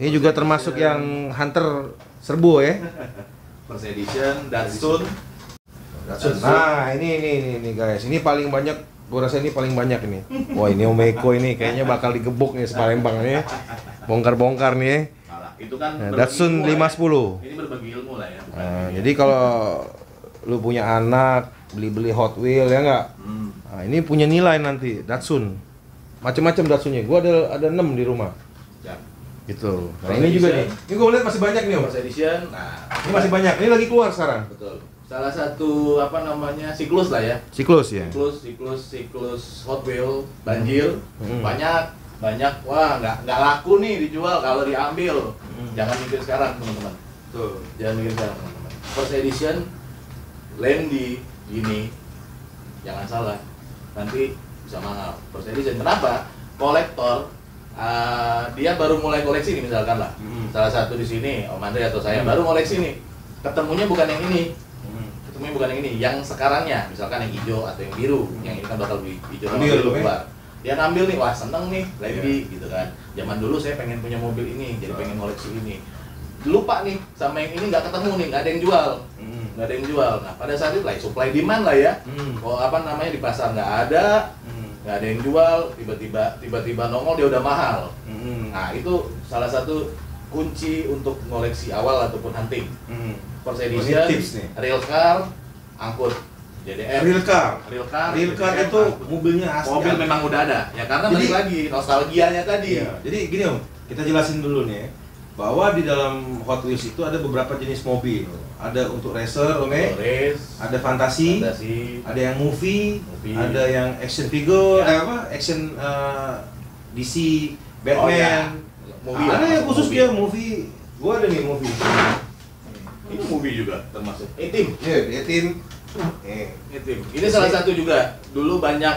Ini juga termasuk yang hunter serbu ya. First edition, Datsun. Datsun. Nah, ini guys. Ini paling banyak, gua rasa ini paling banyak ini. Wah, ini Om Eko ini kayaknya bakal digebuk nih Palembang nih. Bongkar-bongkar nih. Itu kan nah, Datsun 510. Ini berbagi ilmu lah ya. Nah, jadi kalau lu punya anak, beli Hot Wheel ya enggak? Nah, ini punya nilai nanti Datsun. Macam-macam Datsunnya. Gua ada 6 di rumah. Ya. Gitu. Nah, ini juga nih. Ini gua lihat masih banyak nih, Om. First edition. Nah, ini masih banyak. Ini lagi keluar sekarang. Betul. Salah satu siklus lah ya. Siklus ya. Siklus Hot Wheel banjir. Banyak. Wah, nggak laku nih dijual kalau diambil. Jangan mikir sekarang, teman-teman. Tuh. Jangan mikir sekarang, teman-teman. First edition Landy ini jangan salah. Nanti bisa mahal. First edition. Kenapa? Kolektor dia baru mulai koleksi nih misalkan lah. Salah satu di sini Om Andre atau saya baru koleksi nih. Ketemunya bukan yang ini. Yang sekarangnya, misalkan yang hijau atau yang biru. Yang ini kan bakal hijau sama biru keluar. Dia ngambil nih, wah seneng nih, Landy gitu kan. Zaman dulu saya pengen punya mobil ini, jadi pengen koleksi ini. Lupa nih sama yang ini nggak ketemu nih, nggak ada yang jual. Nggak ada yang jual. Nah pada saat itu lah supply demand lah ya. Kalau di pasar nggak ada yang jual, tiba-tiba nongol dia udah mahal. Nah itu salah satu kunci untuk ngoleksi awal ataupun hunting. First edition, real car, angkut JDM. Real car itu angkut. mobilnya asli. Mobil memang udah ada. Ya karena balik lagi nostalgianya tadi. Iya, jadi gini Om, kita jelasin dulu nih bahwa di dalam Hot Wheels itu ada beberapa jenis mobil. Ada untuk racer, ada fantasi, ada yang movie, ada yang action figure, action DC, Batman. Ada yang khusus dia movie. Gua ada nih movie. Ini movie juga termasuk A-Team. Iya, A-Team. A-Team. Ini salah satu juga. Dulu banyak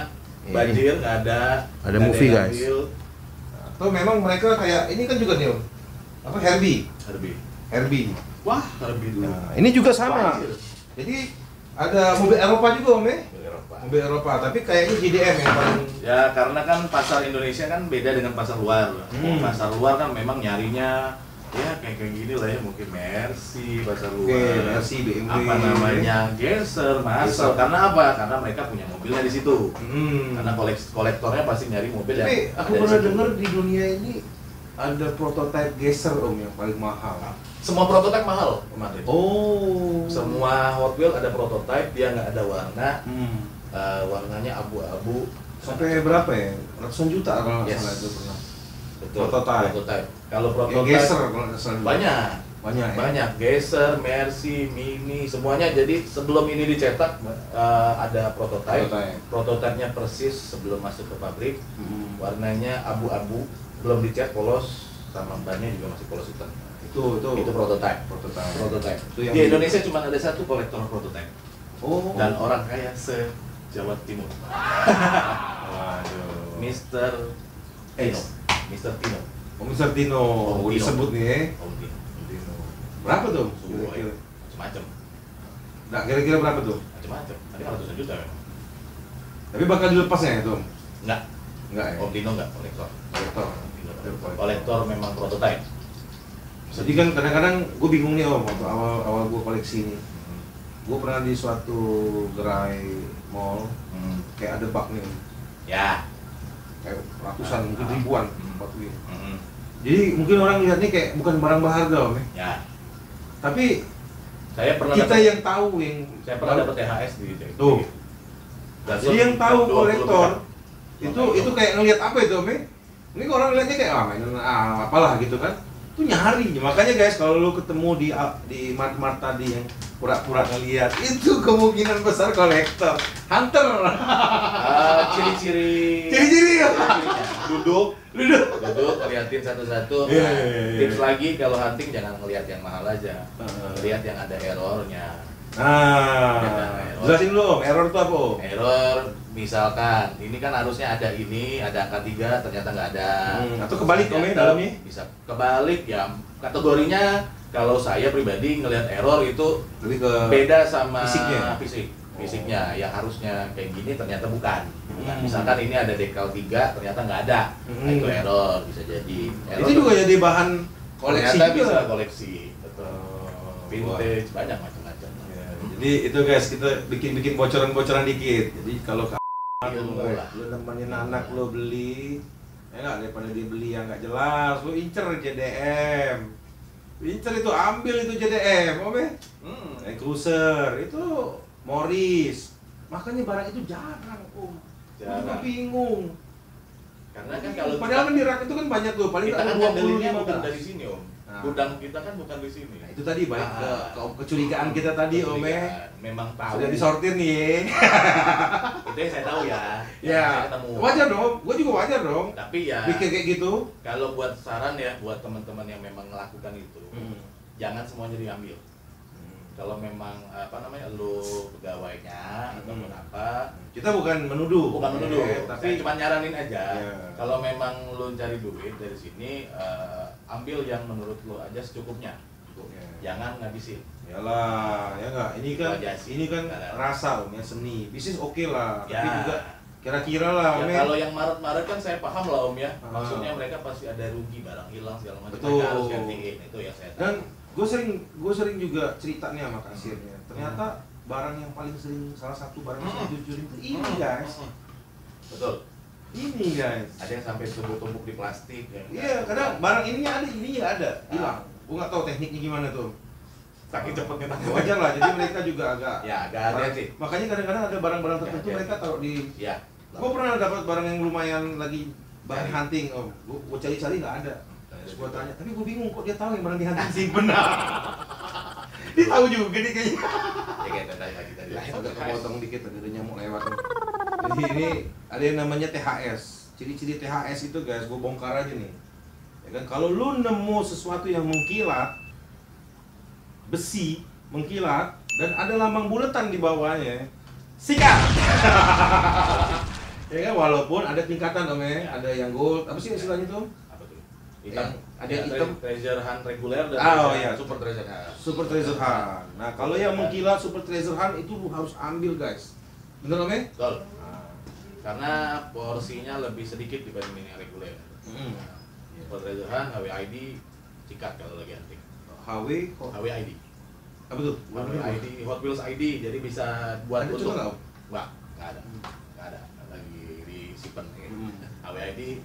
banjir, nggak ada movie guys. Atau memang mereka kayak ini kan juga nih Om. Herbie. Wah, Herbie dulu. Nah, ini juga sama. Jadi ada mobil Eropa juga Om ya? Mobil Eropa, tapi kayaknya JDM yang paling. Ya karena kan pasar Indonesia kan beda dengan pasar luar. Pasar luar kan memang nyarinya ya kayak gini lah ya, mungkin Mercy, pasar luar. Mercy, BMW. Apa namanya? Geyser, Marshall. Karena apa? Karena mereka punya mobilnya di situ. Karena kolektornya pasti nyari mobil yang. Tapi aku pernah dengar di dunia ini ada prototipe Geyser Om yang paling mahal. Semua prototipe mahal kemarin. Oh. Semua Hot Wheels ada prototipe, dia nggak ada warna. Warnanya abu-abu. Sampai berapa ya? Ratusan juta kalau nggak salah itu pernah. Betul. Prototipe. Kalau prototipe Geyser kalau nggak salah. Banyak. Geyser, Mercy, Mini, semuanya. Jadi sebelum ini dicetak ada prototipe. Prototipenya persis sebelum masuk ke pabrik. Warnanya abu-abu, belum dicat, polos, sama bannya juga masih polos hitam. Itu prototipe. Di Indonesia cuma ada satu kolektor prototipe. Dan orang kaya se-Jawa Timur. Waduh. Mr. Tino. Mr. Tino. Disebut nih ya. Tino. Berapa tuh? Macam-macam. Nah, kira-kira berapa tuh? Macam-macam. Ada ratusan juta memang. Tapi bakal dilepasnya itu? Enggak ya? Om Tino enggak kolektor memang prototipe. Jadi kan kadang-kadang gue bingung nih Om, waktu awal gue koleksi ini. Gue pernah di suatu gerai mall, kayak ada bak nih. Ya. Kayak ratusan, mungkin ribuan bak. Jadi mungkin orang lihatnya kayak bukan barang berharga Om ya. Tapi saya pernah yang tahu saya pernah dapat THS di tuh. Jadi yang tahu kolektor itu kayak ngelihat apa itu Om? Ini orang lihatnya kayak mainan apalah gitu kan. Itu nyari. Makanya guys, kalau lu ketemu di mart-mart tadi yang pura-pura ngelihat, itu kemungkinan besar kolektor, hunter. Ciri-ciri ya. Duduk ngeliatin satu-satu. Tips lagi kalau hunting jangan ngelihat yang mahal aja. Lihat yang ada errornya. Jelasin dulu Om, error itu apa? Error misalkan ini kan harusnya ada angka 3 ternyata nggak ada. Atau kebalik Om dalamnya? Bisa kebalik ya. Kategorinya kalau saya pribadi ngelihat error itu lebih ke beda sama fisiknya ya, harusnya kayak gini ternyata bukan. Misalkan ini ada dekal 3 ternyata nggak ada. Nah, itu error bisa jadi. Error itu juga jadi bahan koleksi ternyata bisa koleksi. Betul. Vintage banyak macam-macam. Jadi itu guys, kita bikin bocoran-bocoran dikit. Jadi kalau lu nemenin anak lu beli, ya nggak, daripada dia beli yang nggak jelas, lu incer JDM. Incer itu, ambil itu JDM, Land Cruiser itu Morris. Makanya barang itu jarang, Jarang. Bingung. Karena kan kalau padahal kan di rak itu kan banyak tuh, paling kita kan 20 bukan dari sini gudang kita kan bukan di sini. Nah, itu tadi baik ke kecurigaan kita tadi memang tahu sudah disortir nih. Itu yang saya tahu ya. Ya wajar dong, gue juga wajar dong. Tapi ya pikir kayak gitu. Kalau buat saran ya buat teman-teman yang memang melakukan itu, jangan semuanya diambil. Kalau memang lu pegawainya ataupun apa, kita bukan menuduh, tapi cuma nyaranin aja. Kalau memang lu cari duit dari sini, ambil yang menurut lu aja secukupnya, jangan ngabisin. Yalah, ya nggak, ini kan rasa ya, seni bisnis lah, tapi juga kira-kira lah kalau yang Maret kan saya paham lah ya, maksudnya mereka pasti ada rugi, barang hilang segala macam, mereka harus gantiin, itu yang saya tahu. Dan gue sering juga cerita nih sama kasirnya, ternyata barang yang paling sering, salah satu barang yang saya jujurin itu ini guys. Betul. Ini guys. Ada yang sampai tumpuk-tumpuk di plastik. Iya, kadang barang ininya nggak ada, hilang. Gue nggak tahu tekniknya gimana tuh. Saking cepetnya tanggung. Wajar lah, jadi mereka juga agak. Ya, agak hati-hati. Makanya kadang-kadang ada barang-barang tertentu mereka taruh di. Ya. Gue pernah dapat barang yang lumayan lagi barang hunting, gue cari-cari nggak ada. Terus gue tanya, tapi gue bingung kok dia tahu yang barang di hunting simpen. Dia tahu juga dia kayaknya. Ya kayak tadi lah. Agak kepotong dikit, ada nyamuk lewat. Jadi ini ada yang namanya THS. Ciri-ciri THS itu guys, gue bongkar aja nih. Ya kan, kalau lu nemu sesuatu yang mengkilat, besi mengkilat dan ada lambang buletan di bawahnya, sikat. Ya kan, walaupun ada tingkatan ada yang gold, apa sih istilahnya tuh? Hitam. Ada hitam, treasure hunt reguler dan super treasure hunt. Super treasure hunt. Nah, kalau yang mengkilat super treasure hunt itu lu harus ambil guys. Bener Om? Betul. Karena porsinya lebih sedikit dibanding yang reguler. Super treasure hunt, HWID, sikat kalau lagi hunting. HWID. Apa tuh? HWID, Hot Wheels ID, jadi bisa buat untuk. Nggak ada. Lagi disimpan. HWID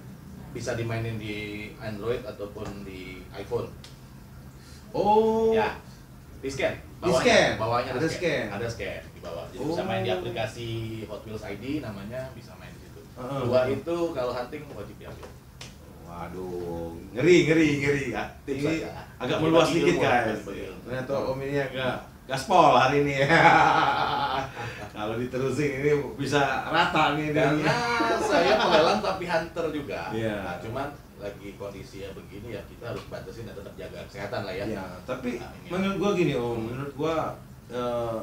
bisa dimainin di Android ataupun di iPhone. Ya, di scan. Bawahnya ada scan. Ada scan di bawah. Jadi bisa main di aplikasi Hot Wheels ID, namanya bisa main di situ. Dua itu kalau hunting wajib diambil. Waduh, ngeri. Ini agak meluas dikit guys. Ternyata Om ini agak gaspol hari ini. Kalau diterusin ini bisa rata nih. Karena saya pelelang tapi hunter juga. Nah, cuman lagi kondisi ya begini ya, kita harus batasin dan tetap jaga kesehatan lah ya. Tapi menurut gua gini Om, menurut gua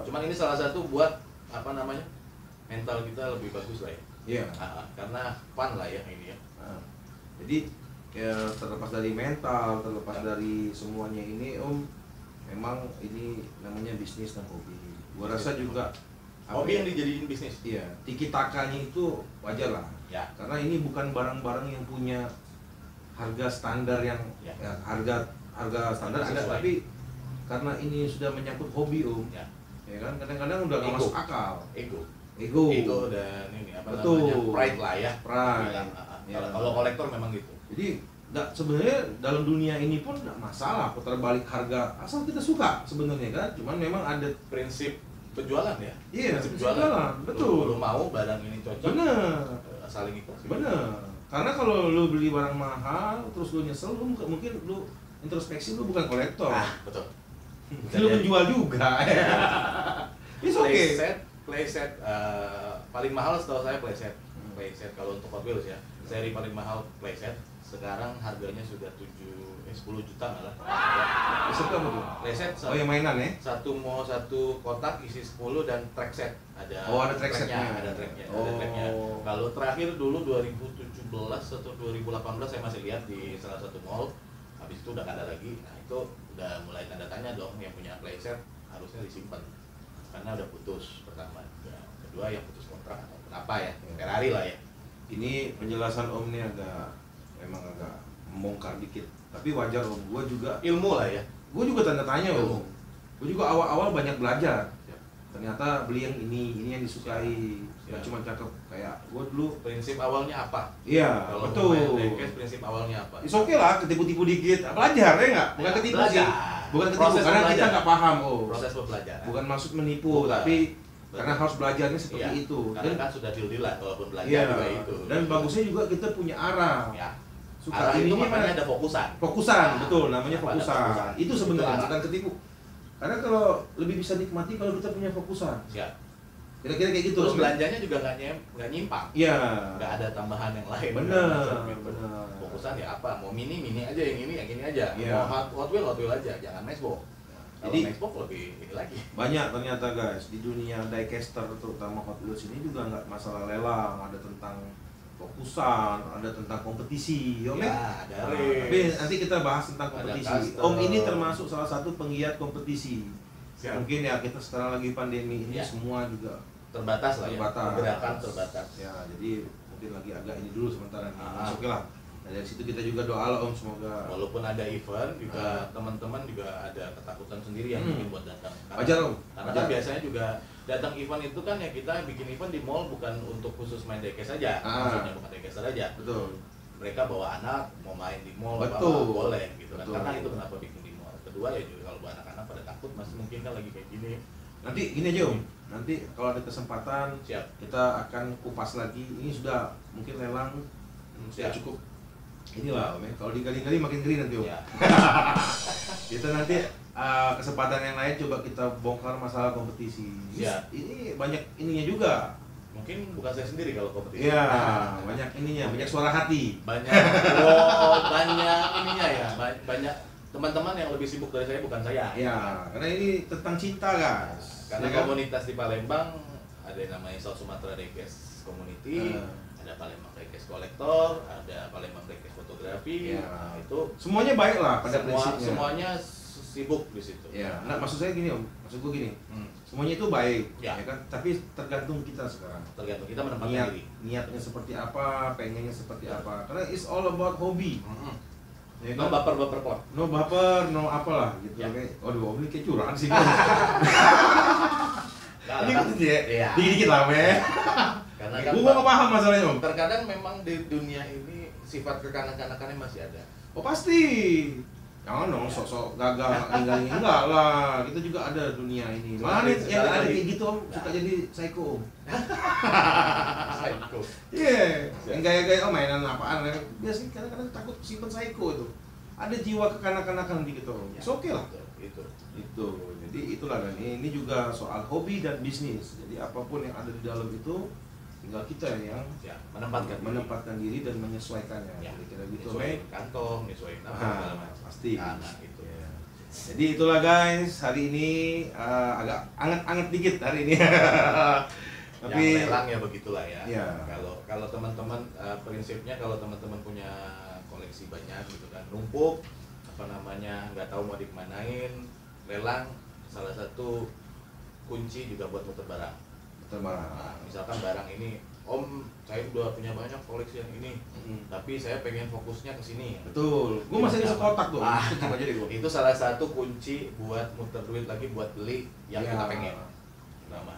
cuman ini salah satu buat mental kita lebih bagus lah ya. Iya. Karena fun lah ya ini ya. Jadi terlepas dari mental, terlepas dari semuanya ini Om, memang ini namanya bisnis dan hobi. Gua rasa juga hobi yang dijadiin bisnis. Iya, tiki-takanya itu wajar lah. Ya. Karena ini bukan barang-barang yang punya harga standar yang harga standar ada, tapi karena ini sudah menyangkut hobi ya kan, kadang-kadang udah nggak masuk akal. Ego dan ini namanya, pride lah ya. Kalau kolektor memang gitu. Jadi sebenarnya dalam dunia ini pun nggak masalah putar balik harga asal kita suka sebenarnya kan, cuman memang ada prinsip penjualan ya. Iya, prinsip penjualan. Betul. Lu mau barang ini cocok. Bener. Saling ikut. Bener. Karena kalau lu beli barang mahal terus lu nyesel, lu mungkin lu introspeksi lu bukan kolektor. Betul. Lu penjual juga. It's okay. Playset paling mahal setahu saya playset kalau untuk Hot Wheels ya. Seri paling mahal playset sekarang harganya sudah 10 juta malah. Playset apa tuh? Playset. Yang mainan ya? Satu kotak isi 10 dan track set. Ada tracknya. Ada tracknya. Kalau terakhir dulu 2017 atau 2018 saya masih lihat di salah satu mall. Habis itu udah nggak ada lagi. Nah itu udah mulai tanda tanya dong, yang punya playset harusnya disimpan karena udah putus pertama. Kedua yang putus kontrak atau kenapa ya? Ferrari lah ya. Ini penjelasan Om nih memang agak membongkar dikit. Tapi wajar Om, gua juga ilmu lah ya. Gua juga tanda tanya Om. Gua juga awal-awal banyak belajar. ternyata beli yang ini yang disukai, nggak cuma cakep. Kayak gue dulu prinsip awalnya apa? Iya, Kalau betul. main diecast prinsip awalnya apa? Is oke lah, ketipu-tipu dikit, belajar ya nggak? Bukan ketipu sih, bukan ketipu Proses karena belajar. kita nggak paham. Proses pembelajaran. Bukan maksud menipu, Bukan. tapi karena harus belajarnya seperti Iya, itu. Karena kan sudah deal-dealan, walaupun belajar iya, juga itu. dan bagusnya juga kita punya arah. Ya. Suka Arah ini itu nih makanya mana? ada fokusan. Fokusan, Nah, betul, namanya kenapa ada fokusan. fokusan? Itu sebenarnya Itu bukan ketipu. Karena kalau lebih bisa nikmati kalau kita punya fokusan. Siap. Kira-kira kayak gitu. Terus belanjanya juga nggak nyimpang. Iya. Nggak ada tambahan yang lain. Bener, Gitu. bener. Fokusan ya apa? Mau mini aja, yang ini aja. Iya. Mau Hot Wheel aja, jangan Matchbox. Kalau Jadi Matchbox lebih ini lagi. banyak ternyata guys di dunia diecaster terutama Hot Wheels ini juga nggak masalah lelang, ada tentang fokusan, ada tentang kompetisi, ya, Om? Ada Nah, race. tapi nanti kita bahas tentang Ada kompetisi. custom. Om ini termasuk salah satu penggiat kompetisi. Siap. Mungkin ya kita sekarang lagi pandemi ini Ya. semua juga Terbatas lah terbatas. ya. Gerakan terbatas. Ya, jadi mungkin lagi agak ini dulu sementara nih. Ah. Oke lah. Nah, dari situ kita juga doa lah Om, semoga Walaupun ada event juga teman-teman juga ada ketakutan sendiri yang mungkin buat datang. Wajar, Om. Karena Wajar. kan biasanya juga datang event itu kan ya kita bikin event di mall bukan untuk khusus main diecast saja. Maksudnya bukan diecaster aja. betul. Mereka bawa anak mau main di mall Betul. boleh gitu kan. Betul. Karena itu kenapa bikin di mall. Kedua ya juga kalau buat anak-anak pada takut masih mungkin kan lagi kayak gini. Nanti gini aja Om. Nanti kalau ada kesempatan Siap. kita akan kupas lagi. Ini sudah mungkin lelang sudah Siap. cukup. Inilah Om ya. Kalau digali-gali makin geli nanti Om. Ya. Kita nanti kesempatan yang lain coba kita bongkar masalah kompetisi. Siap. Ini banyak ininya juga. Mungkin bukan saya sendiri kalau kompetisi. Iya, banyak ininya, banyak suara hati. Banyak banyak ininya ya. Banyak teman-teman yang lebih sibuk dari saya bukan saya. Ya, karena ini tentang cinta guys. Karena Ya kan? komunitas di Palembang ada yang namanya South Sumatera Diecast Community, ada Palembang Diecast Collector, ada Palembang Diecast Fotografi. Ya. Nah, itu Semuanya baik lah pada prinsipnya. semuanya sibuk di situ. Ya, nah maksud saya gini Om, maksud gue gini, Hmm. semuanya itu baik, Ya. ya kan? Tapi tergantung kita sekarang. Tergantung kita menempatkan diri. Niatnya seperti apa, pengennya seperti apa. Karena it's all about hobi. Ya No kan? baper-baper klub. No baper, no apalah gitu. Ya. Kayak, waduh, Om ini kayak curahan sih. Ini Kan, gitu ya, iya. dikit-dikit lah, men. Karena kan Gue nggak paham masalahnya Om. terkadang memang di dunia ini sifat kekanak-kanakannya masih ada. Oh pasti. Jangan dong sok-sok gagal ninggalin enggak lah. Kita juga ada dunia ini. Malah nih yang ada kayak gitu Om suka jadi psycho Om. Psycho. Iya. Yang gaya-gaya oh mainan apaan ya. Biasanya kadang-kadang takut simpen psycho itu. Ada jiwa kekanak-kanakan dikit Om. Ya, Oke lah. Itu. Jadi itulah kan ini juga soal hobi dan bisnis. Jadi apapun yang ada di dalam itu tinggal kita yang Ya, menempatkan diri dan menyesuaikannya. Ya, Kira-kira gitu, nyesuaiin Mei. kantong, nyesuaiin apa Ah, segala macam. pasti. Nah, itu. Ya. Jadi itulah guys, hari ini agak anget-anget dikit hari ini. Tapi Yang lelang ya begitulah ya. Iya. Kalau teman-teman prinsipnya kalau teman-teman punya koleksi banyak gitu kan, numpuk apa namanya nggak tahu mau dikemanain, lelang salah satu kunci juga buat muter barang. Nah, misalkan barang ini, Om, saya udah punya banyak koleksi yang ini, tapi saya pengen fokusnya ke sini. betul. Gue masih ada sekotak tuh. Ah. Itu aja deh gue. Itu salah satu kunci buat muter duit lagi buat beli yang Ya. kita pengen. Pertama.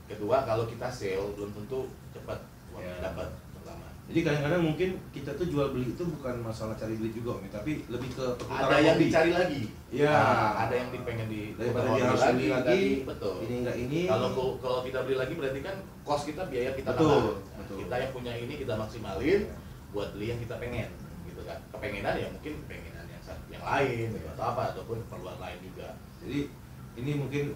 Kedua, kalau kita sale belum tentu cepat uangnya Ya. dapat. Pertama. Jadi kadang-kadang mungkin kita tuh jual beli itu bukan masalah cari duit juga Om, tapi lebih ke Ada perputaran yang hobi. dicari lagi. Iya. Ada yang pengen di Daripada dia beli harus beli lagi, betul. ini enggak ini. Kalau kita beli lagi berarti kan cost kita biaya kita Betul, tambah. Nah, betul. kita yang punya ini kita maksimalin buat beli yang kita pengen, gitu kan. Kepengenan ya mungkin pengenan yang lain gitu, atau apa ataupun keperluan lain juga. Jadi ini mungkin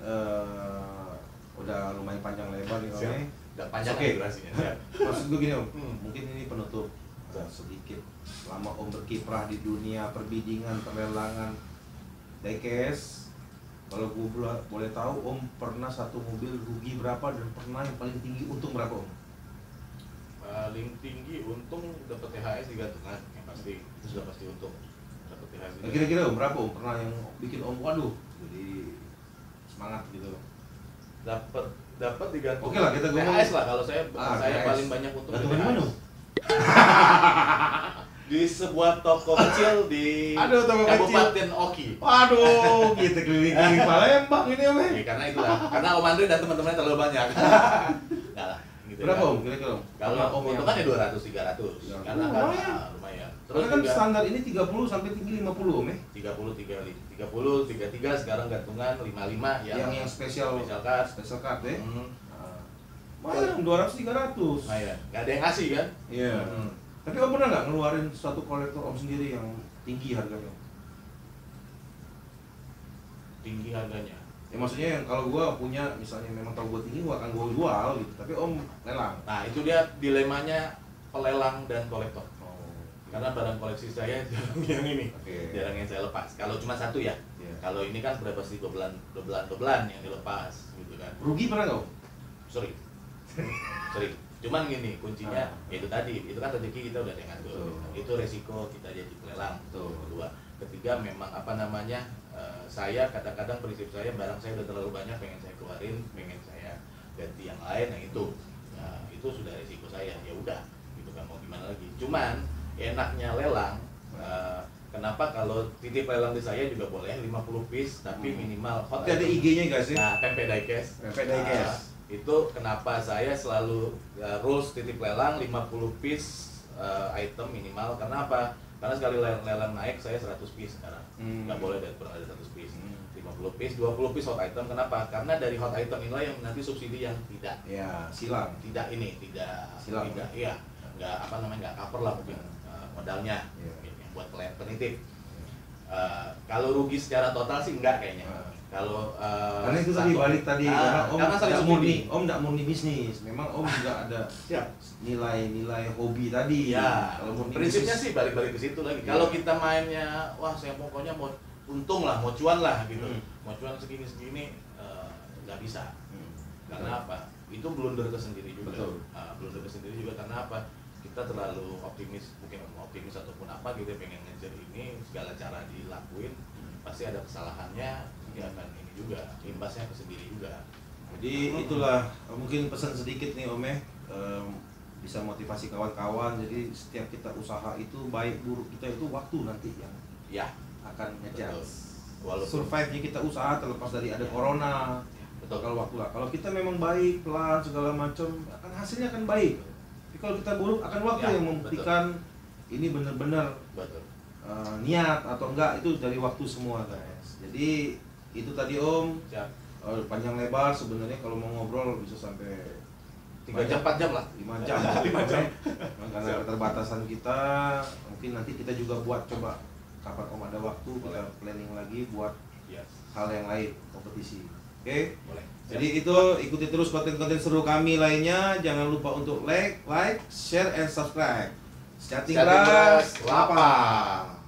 udah lumayan panjang lebar nih Om. Siap. Udah panjang Oke. durasinya. Siap. Maksud gue gini Om, Hmm. mungkin ini penutup sedikit. Selama Om berkiprah di dunia perbidingan, perlelangan, diecast, kalau gue boleh tahu Om pernah satu mobil rugi berapa dan pernah yang paling tinggi untung berapa Om? Paling tinggi untung dapat THS digantungan yang pasti itu sudah pasti untung dapat THS Nah, digantungan. kira-kira Om berapa Om pernah yang bikin Om waduh jadi semangat gitu? dapat digantungan. Oke lah, kita ngomong- THS lah kalau saya Ah, saya THS. paling banyak untung Gantungan di mana Om? di sebuah toko kecil di Aduh, toko Kabupaten Oki. Waduh, kita keliling-keliling Palembang ini Om. Ya, karena itulah, karena Om Andre dan teman-temannya terlalu banyak. Enggak lah. Gitu Berapa ya. Om kira-kira Om? Kalau Om yang keuntungannya 200 300. Karena kan lumayan. lumayan. Terus kan juga standar ini 30 sampai tinggi 50 Om ya. 30 33 sekarang gantungan 55 Yang spesial card. special card ya. Hmm. Lumayan 200 300. Lumayan. Enggak ada yang ngasih kan? Iya. Tapi Om pernah nggak ngeluarin suatu kolektor Om sendiri yang tinggi harganya? Tinggi harganya. Ya maksudnya yang kalau gua punya misalnya memang tahu gua tinggi gua akan gua jual gitu. Tapi Om lelang. Nah, itu dia dilemanya pelelang dan kolektor. Oh. Karena barang koleksi saya jarang yang ini. Oke. Jarang yang saya lepas. Kalau cuma satu ya. Iya. Kalau ini kan berapa sih dobelan yang dilepas gitu kan. Rugi pernah nggak Om? Sering. Sering. Cuman gini, kuncinya itu tadi, itu kan rezeki kita udah ada yang ngatur. Itu resiko kita jadi pelelang. Kedua, ketiga memang apa namanya? Saya kadang-kadang prinsip saya barang saya udah terlalu banyak pengen saya keluarin, pengen saya ganti yang lain yang itu. Nah, itu sudah resiko saya. Ya udah, gitu kan mau gimana lagi. Cuman enaknya lelang kenapa kalau titip lelang di saya juga boleh 50 piece tapi minimal hot. Ada IG-nya guys ya? Nah, tempe diecast. Tempe diecast. Itu kenapa saya selalu rules titip lelang 50 piece item minimal. Karena apa? Karena sekali lelang naik saya 100 piece sekarang. Nggak boleh kurang dari 100 piece. 50 piece, 20 piece hot item. Kenapa? Karena dari hot item inilah yang nanti subsidi yang tidak silang. Tidak ini, tidak Silang. tidak iya. Nggak apa namanya, nggak cover lah mungkin modalnya. Mungkin yang buat penitip. Kalau rugi secara total sih enggak kayaknya. Kalau karena itu tadi balik tadi karena Om karena nggak murni, Om nggak murni bisnis. Memang Om juga ada ya. nilai-nilai hobi tadi. Ya, Kalau murni prinsipnya bisnis, sih balik-balik ke situ lagi. Ya. Kalau kita mainnya, wah saya pokoknya mau untung lah, mau cuan lah gitu. Mau cuan segini-segini nggak bisa. Karena apa? Itu blunder tersendiri juga. Blunder tersendiri juga karena apa? Kita terlalu optimis, mungkin optimis ataupun apa gitu, pengen ngejar ini segala cara dilakuin, pasti ada kesalahannya, dia akan ini juga, imbasnya ke sendiri juga. Jadi itulah mungkin pesan sedikit nih Om ya, bisa motivasi kawan-kawan. Jadi setiap kita usaha itu baik buruk kita itu waktu nanti yang Ya, akan ngejar. walaupun Survive-nya kita usaha terlepas dari ada corona. betul. Kalau waktu lah, kalau kita memang baik pelan segala macam, akan hasilnya akan baik. Tapi kalau kita buruk akan waktu Ya, yang membuktikan ini benar-benar Betul. niat atau enggak, itu dari waktu semua guys. Jadi itu tadi Om. Siap. Panjang lebar sebenarnya kalau mau ngobrol bisa sampai 3 jam 4 jam lah. 5 jam. 5 jam. Karena keterbatasan kita, mungkin nanti kita juga buat coba kapan Om ada waktu kita planning lagi buat Yes. hal yang lain, kompetisi. Oke? Boleh. Jadi itu ikuti terus konten-konten seru kami lainnya. Jangan lupa untuk like, share, and subscribe. Chatting Chatting Ras Ras, lapang.